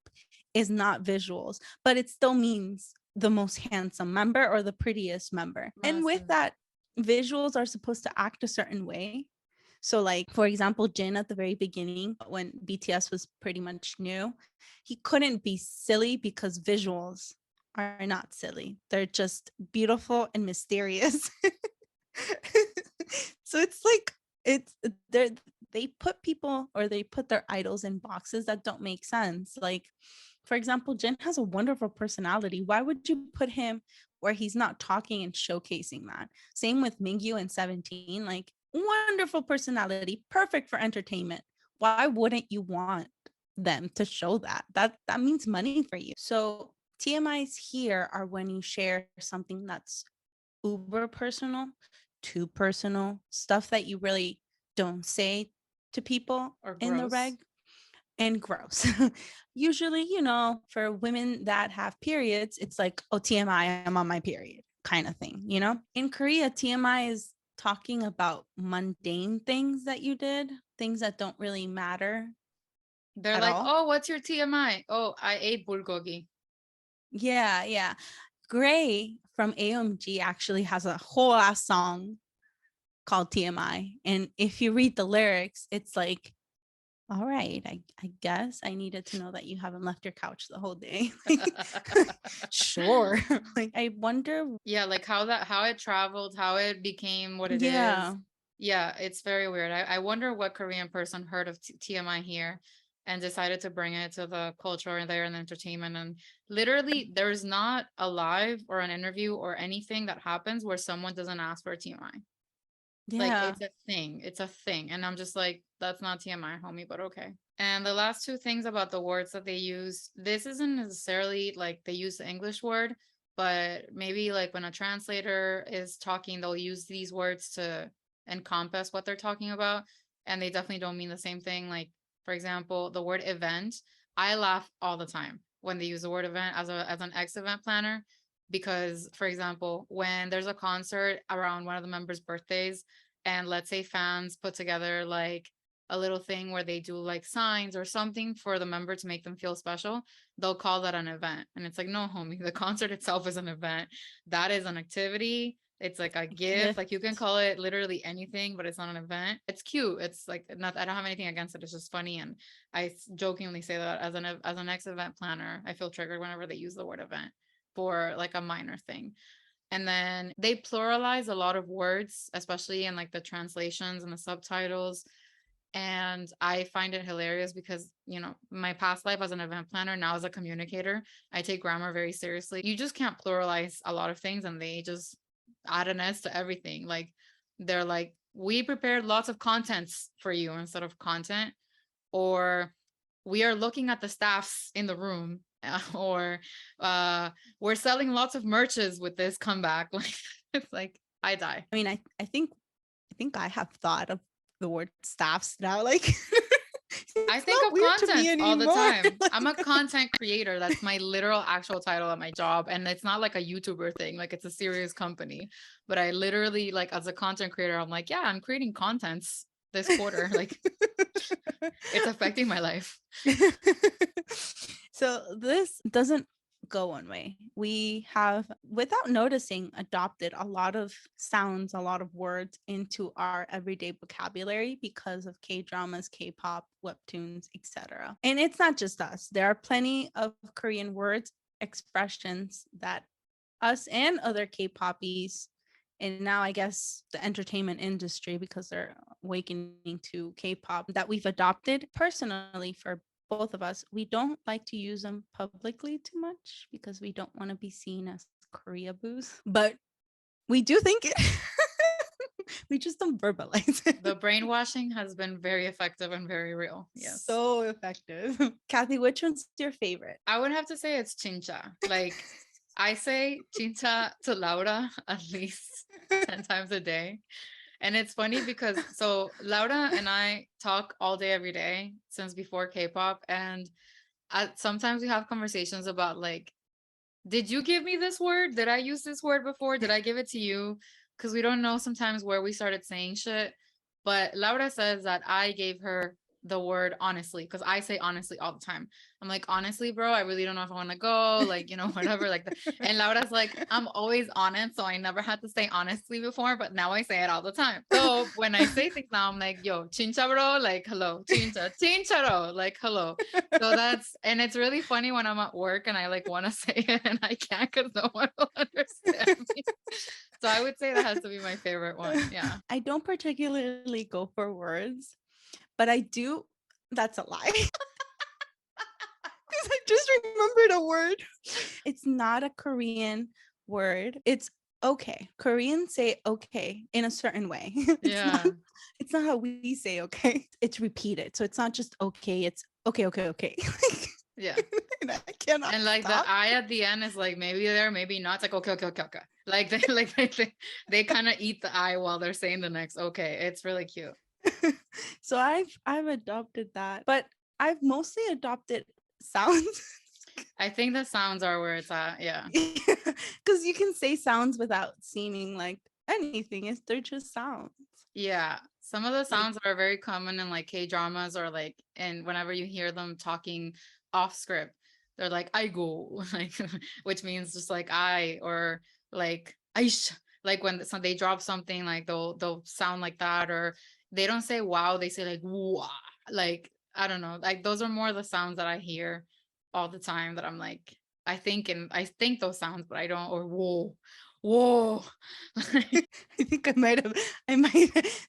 B: is not visuals, but it still means the most handsome member or the prettiest member. And with that, visuals are supposed to act a certain way. So like, for example, Jin at the very beginning, when BTS was pretty much new, he couldn't be silly because visuals are not silly. They're just beautiful and mysterious. So it's like, they put people, or they put their idols in boxes that don't make sense. Like, for example, Jin has a wonderful personality. Why would you put him where he's not talking and showcasing that? Same with Mingyu and 17, like wonderful personality, perfect for entertainment. Why wouldn't you want them to show that? That means money for you. So TMIs here are when you share something that's uber personal, too personal, stuff that you really don't say to people
A: Or
B: in the reg, and gross. Usually, you know, for women that have periods, it's like, oh, TMI, I'm on my period kind of thing, you know? In Korea, TMI is talking about mundane things that you did, things that don't really matter.
A: They're like, oh, what's your TMI? Oh, I ate bulgogi.
B: Yeah. Gray from AOMG actually has a whole ass song called TMI. And if you read the lyrics, it's like, all right, I guess I needed to know that you haven't left your couch the whole day. Sure. Like, I wonder.
A: Yeah, like how it traveled, how it became what it is. Yeah, it's very weird. I wonder what Korean person heard of TMI here and decided to bring it to the culture there and entertainment. And literally, there's not a live or an interview or anything that happens where someone doesn't ask for a TMI. Like it's a thing. It's a thing. And I'm just like, that's not TMI, homie, but okay. And the last two things about the words that they use, this isn't necessarily like they use the English word, but maybe like when a translator is talking, they'll use these words to encompass what they're talking about. And they definitely don't mean the same thing. Like, for example, the word event, I laugh all the time when they use the word event as an ex-event planner. Because, for example, when there's a concert around one of the members' birthdays, and let's say fans put together like a little thing where they do like signs or something for the member to make them feel special, they'll call that an event. And it's like, no, homie, the concert itself is an event. That is an activity. It's like a gift. Like you can call it literally anything, but it's not an event. It's cute. It's like not. I don't have anything against it. It's just funny, and I jokingly say that as an ex-event planner, I feel triggered whenever they use the word event for like a minor thing. And then they pluralize a lot of words, especially in like the translations and the subtitles. And I find it hilarious because, you know, my past life as an event planner, now as a communicator, I take grammar very seriously. You just can't pluralize a lot of things, and they just add an S to everything. Like they're like, we prepared lots of contents for you instead of content, or we are looking at the staffs in the room, or we're selling lots of merches with this comeback. Like it's like I die.
B: I mean, I think I have thought of the word staffs now. Like
A: I
B: It's
A: think
B: not
A: of
B: weird to me
A: content all the
B: anymore.
A: time. I'm a content creator. That's my literal actual title at my job. And it's not like a YouTuber thing. Like it's a serious company. But I literally, like, as a content creator, I'm like, yeah, I'm creating contents this quarter. Like it's affecting my life.
B: So this doesn't go one way. We have, without noticing, adopted a lot of sounds, a lot of words into our everyday vocabulary because of K-dramas, K-pop, webtoons, etc. And it's not just us. There are plenty of Korean words, expressions that us and other K-poppies, and now I guess the entertainment industry, because they're awakening to K-pop, that we've adopted. Personally, for both of us, we don't like to use them publicly too much because we don't want to be seen as Korea boos, but we do think it. We just don't verbalize it.
A: The brainwashing has been very effective and very real. Yes.
B: So effective. Kathy, which one's your favorite?
A: I would have to say it's chincha. Like I say chincha to Laura at least 10 times a day. And it's funny because so Laura and I talk all day, every day since before K-pop. And sometimes we have conversations about like, did you give me this word? Did I use this word before? Did I give it to you? Because we don't know sometimes where we started saying shit. But Laura says that I gave her the word honestly, because I say honestly all the time. I'm like, honestly, bro, I really don't know if I want to go, like, you know, whatever, like that. And Laura's like, I'm always honest, so I never had to say honestly before, but now I say it all the time. So when I say things now, I'm like, yo, chincha, bro, like, hello, chincha, chincharo, like, hello. So that's, and it's really funny when I'm at work and I like want to say it and I can't because no one will understand me. So I would say that has to be my favorite one. Yeah.
B: I don't particularly go for words, but I do. That's a lie. Because I just remembered a word. It's not a Korean word. It's okay. Koreans say okay in a certain way.
A: Yeah.
B: It's not how we say okay. It's repeated. So it's not just okay. It's okay, okay, okay.
A: Yeah.
B: And I cannot
A: And like
B: stop.
A: the I at the end is like maybe there, maybe not. It's like okay, okay, okay, okay. Like they kind of eat the I while they're saying the next okay. It's really cute.
B: So I've adopted that, but I've mostly adopted sounds.
A: I think the sounds are where it's at. Yeah.
B: Because you can say sounds without seeming like anything. They're just sounds.
A: Yeah. Some of the
B: Like,
A: sounds are very common in like K dramas or like, and whenever you hear them talking off script, they're like I go, like, which means just like I, or like aish, like when they drop something, like they'll sound like that, or they don't say wow, they say like wah, like I don't know, like those are more the sounds that I hear all the time that I'm like I think those sounds, but I don't, or whoa.
B: I think I might,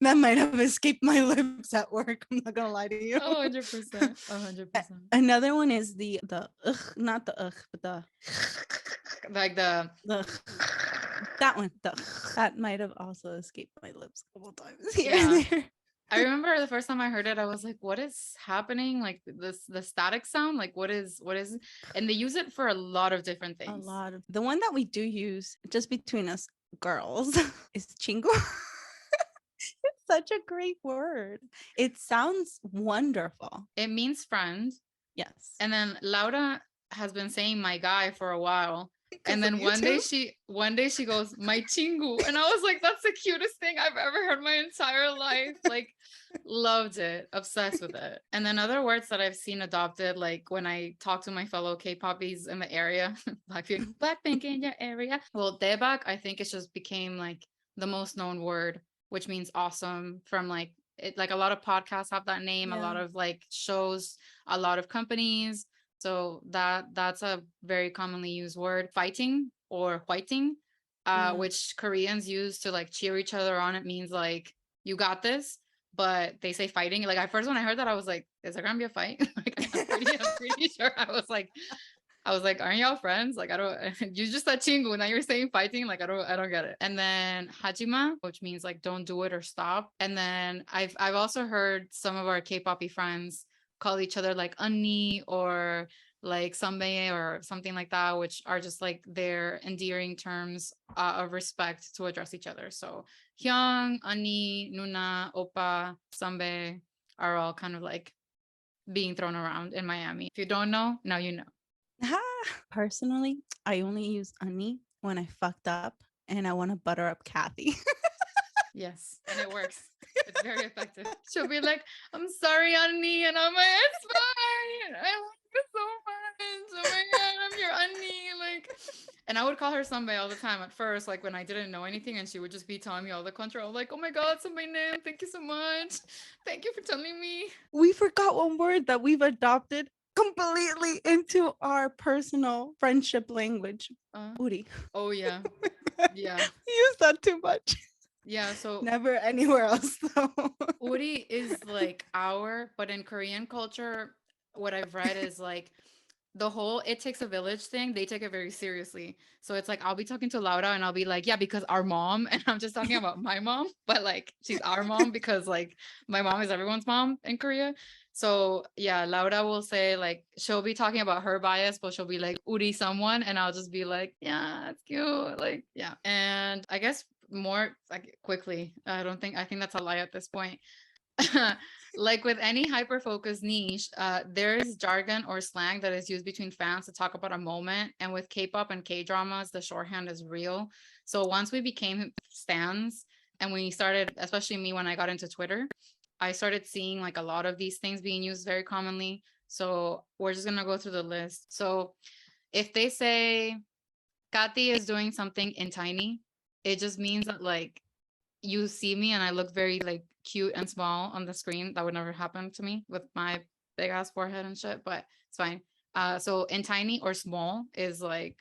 B: that might have escaped my lips at work. I'm not gonna lie to you.
A: 100%. 100%.
B: Another one is the ugh, not the ugh, but the
A: Like the
B: that one. That might have also escaped my lips a couple times here
A: yeah.
B: and there.
A: I remember the first time I heard it, I was like, what is happening? Like the static sound, like what is, and they use it for a lot of different
B: A
A: things.
B: lot of the one that we do use just between us girls is chingo. It's such a great word. It sounds wonderful.
A: It means friend.
B: Yes.
A: And then Laura has been saying my guy for a while. And then
B: one day
A: she goes, my chingu. And I was like, that's the cutest thing I've ever heard my entire life. Like, loved it, obsessed with it. And then other words that I've seen adopted, like when I talk to my fellow K-poppies in the area, Blackpink in your area. Well, Daebak, I think it just became like the most known word, which means awesome, from like it, like a lot of podcasts have that name, a lot of like shows, a lot of companies. So that's a very commonly used word. Fighting or whiting, which Koreans use to like cheer each other on. It means like you got this, but they say fighting. Like at first when I heard that, I was like, is there gonna be a fight? Like I'm pretty sure. I was like, aren't y'all friends? Like I don't. You just said chingu, now you're saying fighting. Like I don't get it. And then hajima, which means like don't do it or stop. And then I've also heard some of our K-poppy friends call each other like unni or like sambe or something like that, which are just like their endearing terms of respect to address each other. So hyung, unni, nuna, oppa, sambe are all kind of like being thrown around in Miami. If you don't know, now you know.
B: Personally, I only use uni when I fucked up and I want to butter up Kathy.
A: Yes, and it works. It's very effective. She'll be like, "I'm sorry, Annie," and I'm like, "It's fine. I love you so much. Oh my god, I'm your Annie." Like, and I would call her Sunbae all the time at first, like when I didn't know anything, and she would just be telling me all the country. I'm like, "Oh my god, Sunbae name, thank you so much. Thank you for telling me."
B: We forgot one word that we've adopted completely into our personal friendship language. Uri.
A: Oh yeah, yeah,
B: Use that too much.
A: yeah. So
B: Never anywhere else though.
A: Uri is like but in Korean culture, what I've read is like the whole "it takes a village" thing, they take it very seriously. So it's like I'll be talking to Laura and I'll be like, "Yeah, because our mom," and I'm just talking about my mom, but like she's our mom because like my mom is everyone's mom in Korea. So yeah, Laura will say like she'll be talking about her bias, but she'll be like Uri someone, and I'll just be like, "Yeah, that's cute." Like, yeah. And I guess more like quickly, I think that's a lie at this point. Like with any hyper focused niche, there's jargon or slang that is used between fans to talk about a moment. And with K-pop and K-dramas, the shorthand is real. So once we became stans and we started, especially me when I got into Twitter, I started seeing like a lot of these things being used very commonly. So we're just gonna go through the list. So if they say Kathy is doing something in tiny, it just means that like you see me and I look very like cute and small on the screen. That would never happen to me with my big ass forehead and shit, but it's fine. So in tiny or small is like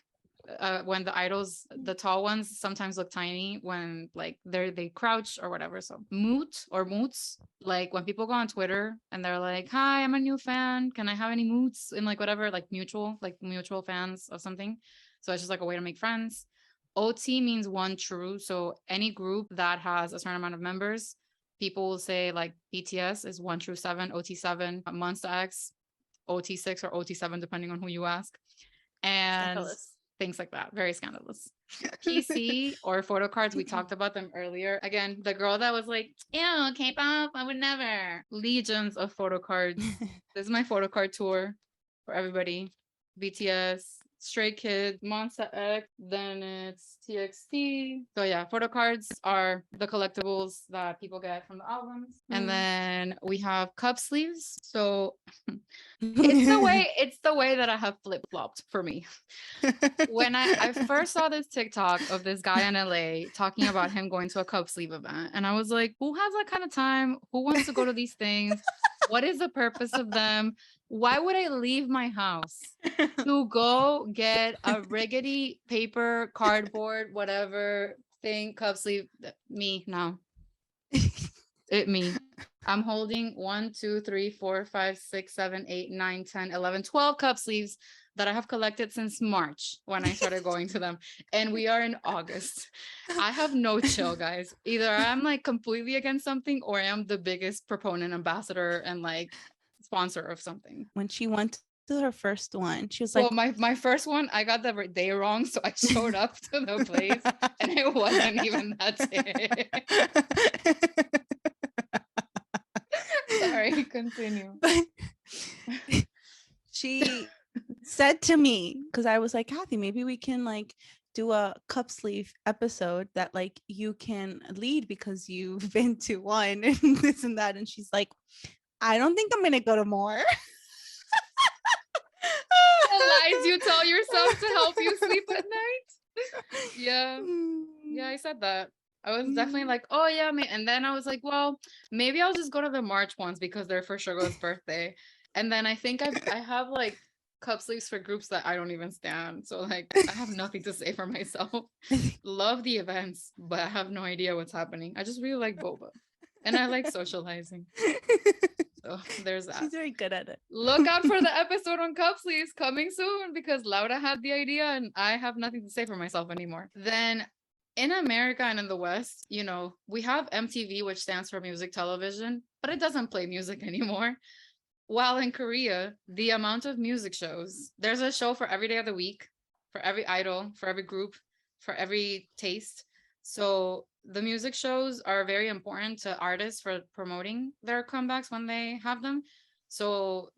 A: when the idols, the tall ones sometimes look tiny when like they crouch or whatever. So moot or moots, like when people go on Twitter and they're like, "Hi, I'm a new fan. Can I have any moots?" in like whatever, like mutual fans of something. So it's just like a way to make friends. OT means one true. So any group that has a certain amount of members, people will say like BTS is one true seven, OT7, Monsta X, OT6 or OT7, depending on who you ask. And
B: Scandalous.
A: things like that. Very scandalous. PC or photo cards, we talked about them earlier. Again, the girl that was like, "Ew, K-pop, I would never." Legions of photo cards. This is my photo card tour for everybody. BTS, Stray Kids, Monsta X, then it's TXT. So yeah, photo cards are the collectibles that people get from the albums. And then we have cup sleeves. So it's the way that I have flip-flopped for me. When I first saw this TikTok of this guy in LA talking about him going to a cup sleeve event, and I was like, who has that kind of time? Who wants to go to these things? What is the purpose of them? Why would I leave my house to go get a riggedy paper, cardboard, whatever thing, cup sleeve? Me, no. Me. I'm holding 1, 2, 3, 4, 5, 6, 7, 8, 9, 10, 11, 12 cup sleeves that I have collected since March when I started going to them. And we are in August. I have no chill, guys. Either I'm like completely against something or I am the biggest proponent, ambassador, and like sponsor of something.
B: When she went to her first one, she was
A: Well,
B: like,
A: my first one, I got the day wrong. So I showed up to the place and it wasn't even that day. Sorry, continue.
B: But she said to me, because I was like, Kathy, maybe we can like do a cup sleeve episode that like you can lead because you've been to one and this and that. And she's like, I don't think I'm gonna go to more.
A: The lies you tell yourself to help you sleep at night. Yeah. Yeah, I said that. I was definitely like, oh yeah, and then I was like, well, maybe I'll just go to the March ones because they're for Sugar's birthday. And then I think I have like cup sleeves for groups that I don't even stand. So like I have nothing to say for myself. Love the events, but I have no idea what's happening. I just really like boba. And I like socializing. So there's that.
B: She's very good at it.
A: Look out for the episode on cup sleeves coming soon because Laura had the idea and I have nothing to say for myself anymore. Then in America and in the West, you know, we have MTV, which stands for music television, but it doesn't play music anymore. While in Korea, the amount of music shows, there's a show for every day of the week, for every idol, for every group, for every taste. So the music shows are very important to artists for promoting their comebacks when they have them. So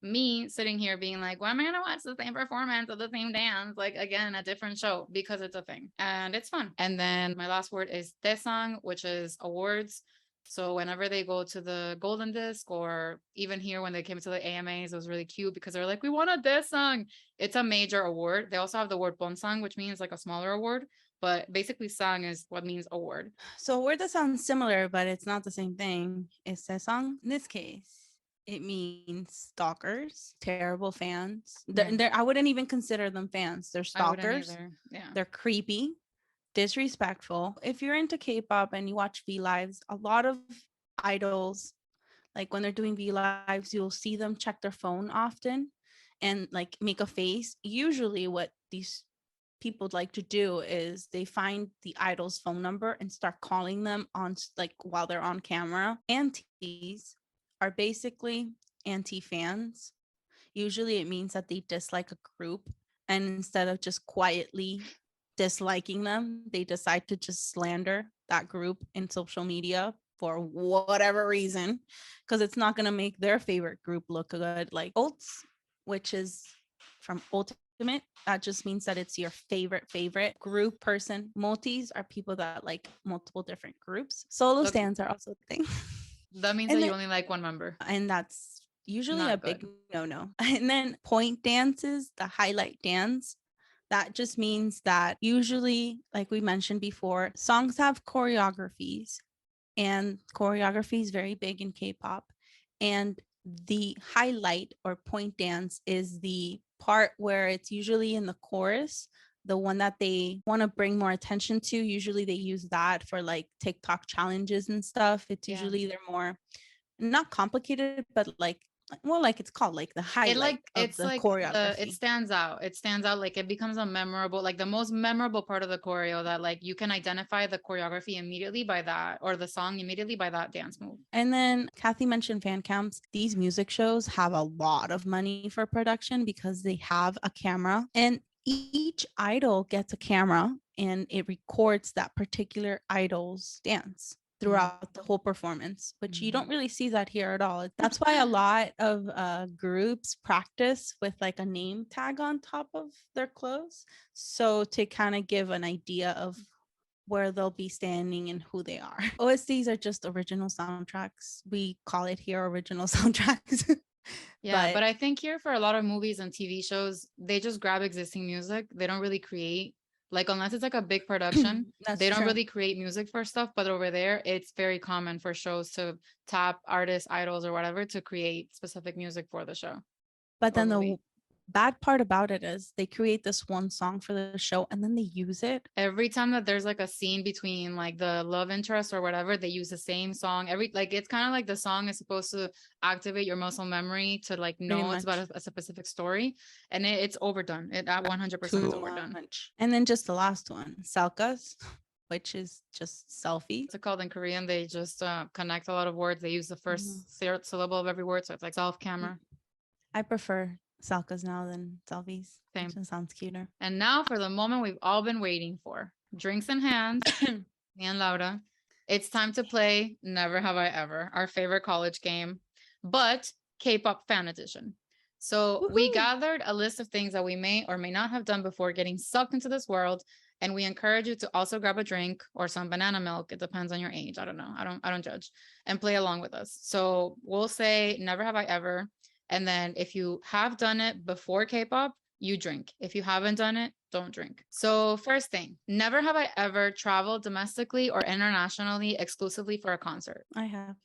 A: me sitting here being like, why am I gonna watch the same performance of the same dance, like again, a different show? Because it's a thing and it's fun. And then my last word is desang, which is awards. So whenever they go to the golden disc, or even here when they came to the AMAs, it was really cute because they're like, we want a desang. It's a major award. They also have the word bonsang, which means like a smaller award, but basically sang is what means award.
B: So a word that sounds similar, but it's not the same thing is sesong. In this case, it means stalkers, terrible fans. I wouldn't even consider them fans. They're stalkers.
A: Yeah.
B: They're creepy, disrespectful. If you're into K-pop and you watch V Lives, a lot of idols, like when they're doing V Lives, you'll see them check their phone often and like make a face. Usually what these people like to do is they find the idol's phone number and start calling them on like while they're on camera. Antis are basically anti-fans. Usually it means that they dislike a group, and instead of just quietly disliking them, they decide to just slander that group in social media for whatever reason, because it's not going to make their favorite group look good. Like ults, which is from ultimate, that just means that it's your favorite group person. Multis are people that like multiple different groups. Solo stands are also a thing.
A: That means that you only like one member.
B: And that's usually a big no-no. And then point dances, the highlight dance, that just means that usually, like we mentioned before, songs have choreographies, and choreography is very big in K-pop. And the highlight or point dance is the part where it's usually in the chorus, the one that they want to bring more attention to. Usually they use that for like TikTok challenges and stuff. It's usually they're more not complicated, but like it's called like the highlight of the choreography.
A: It stands out. It stands out. Like it becomes a memorable, like the most memorable part of the choreo, that like you can identify the choreography immediately by that, or the song immediately by that dance move.
B: And then Kathy mentioned fan cams. These music shows have a lot of money for production because they have a camera, and each idol gets a camera and it records that particular idol's dance throughout the whole performance, which you don't really see that here at all. That's why a lot of groups practice with like a name tag on top of their clothes, so to kind of give an idea of where they'll be standing and who they are. OSTs are just original soundtracks. We call it here original soundtracks.
A: Yeah, but I think here for a lot of movies and TV shows, they just grab existing music. They don't really create, like unless it's like a big production, they don't really create music for stuff. But over there, it's very common for shows to tap artists, idols, or whatever to create specific music for the show.
B: But then the bad part about it is they create this one song for the show and then they use it
A: every time that there's like a scene between like the love interest or whatever. They use the same song like it's kind of like the song is supposed to activate your muscle memory to like know it's about a specific story, and it's overdone. It at 100% is overdone.
B: And then just the last one, selkas, which is just selfie.
A: It's called in Korean. They just connect a lot of words. They use the first syllable of every word, so it's like self camera. I
B: prefer selkas now than selfies. Same. It just sounds cuter.
A: And now for the moment we've all been waiting for. Drinks in hand, me and Laura. It's time to play Never Have I Ever, our favorite college game, but K-pop fan edition. So we gathered a list of things that we may or may not have done before getting sucked into this world, and we encourage you to also grab a drink or some banana milk. It depends on your age. I don't know. I don't judge, and play along with us. So we'll say Never Have I Ever. And then if you have done it before K-pop, you drink. If you haven't done it, don't drink. So first thing, never have I ever traveled domestically or internationally exclusively for a concert.
B: I have.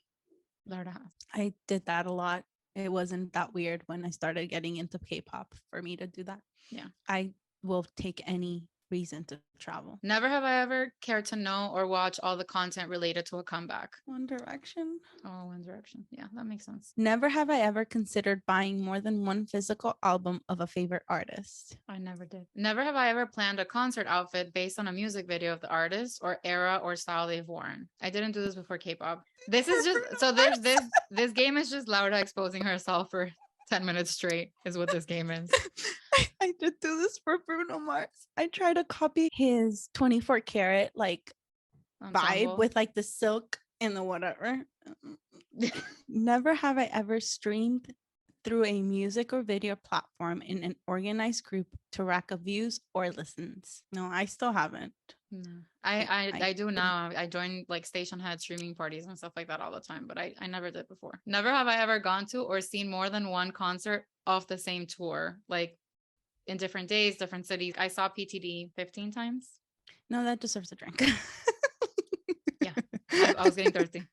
A: Laura has.
B: I did that a lot. It wasn't that weird when I started getting into K-pop for me to do that.
A: Yeah.
B: I will take any reason to travel.
A: Never have I ever cared to know or watch all the content related to a comeback.
B: One Direction.
A: Oh, One Direction. Yeah, that makes sense.
B: Never have I ever considered buying more than one physical album of a favorite artist.
A: I never did. Never have I ever planned a concert outfit based on a music video of the artist or era or style they've worn. I didn't do this before K-pop. This is just so there's this game is just Laura exposing herself for 10 minutes straight is what this game is.
B: I did do this for Bruno Mars. I tried to copy his 24 karat like ensemble vibe with like the silk and the whatever. Never have I ever streamed through a music or video platform in an organized group to rack up views or listens. No, I still haven't.
A: No.
B: I
A: I do now. I join like station head streaming parties and stuff like that all the time, but I never did before. Never have I ever gone to or seen more than one concert off the same tour, like in different days, different cities. I saw PTD 15 times.
B: No, that deserves a drink.
A: Yeah. I was getting thirsty.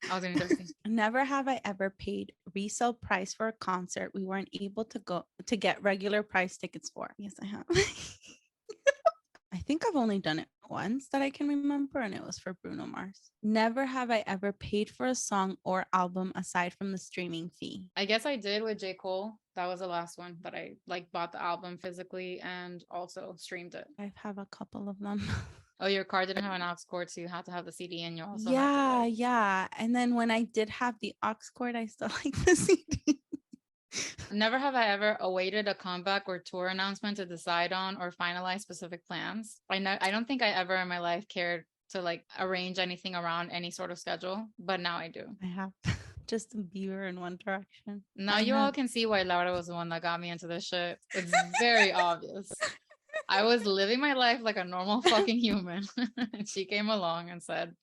B: Never have I ever paid resale price for a concert we weren't able to get regular price tickets for. Yes, I have. I think I've only done it once that I can remember, and it was for Bruno Mars. Never have I ever paid for a song or album aside from the streaming fee.
A: I guess I did with J. Cole. That was the last one that I like bought the album physically and also streamed it.
B: I have a couple of them.
A: Oh, your car didn't have an aux cord, so you had to have the CD, and you also
B: Yeah. And then when I did have the aux cord, I still like the CD.
A: Never have I ever awaited a comeback or tour announcement to decide on or finalize specific plans. I don't think I ever in my life cared to like arrange anything around any sort of schedule, but now I do.
B: I have Justin Bieber in One Direction.
A: Now you all can see why Laura was the one that got me into this shit. It's very obvious. I was living my life like a normal fucking human. And she came along and said,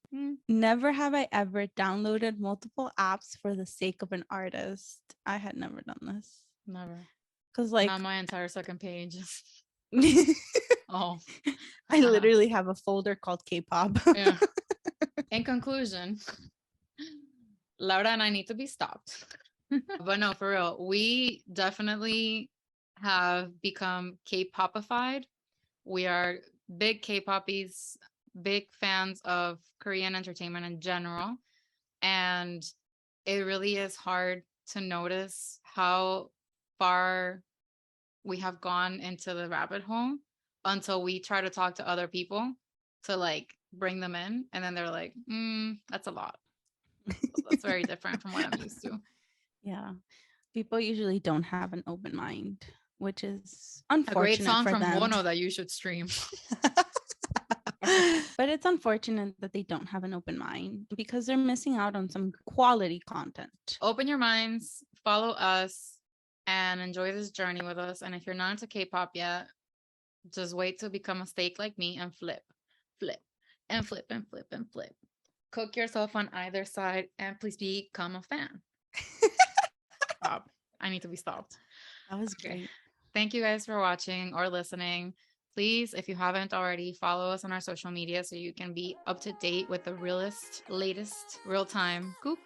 B: Never have I ever downloaded multiple apps for the sake of an artist. I had never done this.
A: Never.
B: Because like
A: not my entire second page. Oh.
B: I literally have a folder called K-pop.
A: Yeah. In conclusion, Laura and I need to be stopped. But no, for real, we definitely have become K-popified. We are big K-poppies, big fans of Korean entertainment in general. And it really is hard to notice how far we have gone into the rabbit hole until we try to talk to other people to like bring them in. And then they're like, that's a lot. That's very different from what I'm used to.
B: Yeah. People usually don't have an open mind, which is unfortunate.
A: A great song
B: for
A: from
B: them.
A: Bono that you should stream.
B: But it's unfortunate that they don't have an open mind because they're missing out on some quality content.
A: Open your minds, follow us, and enjoy this journey with us. And if you're not into K-pop yet, just wait to become a steak like me and flip, and flip, and flip, and flip. Cook yourself on either side, and please become a fan. Stop. I need to be stopped.
B: That was great.
A: Thank you guys for watching or listening. Please, if you haven't already, follow us on our social media so you can be up to date with the realest, latest, real-time scoop.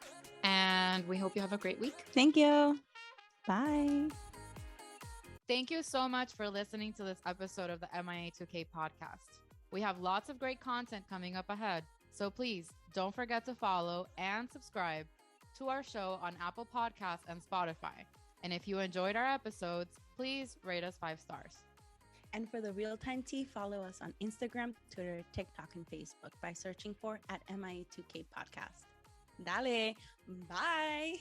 A: And we hope you have a great week.
B: Thank you. Bye.
A: Thank you so much for listening to this episode of the MIA2K podcast. We have lots of great content coming up ahead. So please don't forget to follow and subscribe to our show on Apple Podcasts and Spotify. And if you enjoyed our episodes, please rate us 5 stars.
B: And for the real-time tea, follow us on Instagram, Twitter, TikTok, and Facebook by searching for @MIA2K Podcast. Dale. Bye.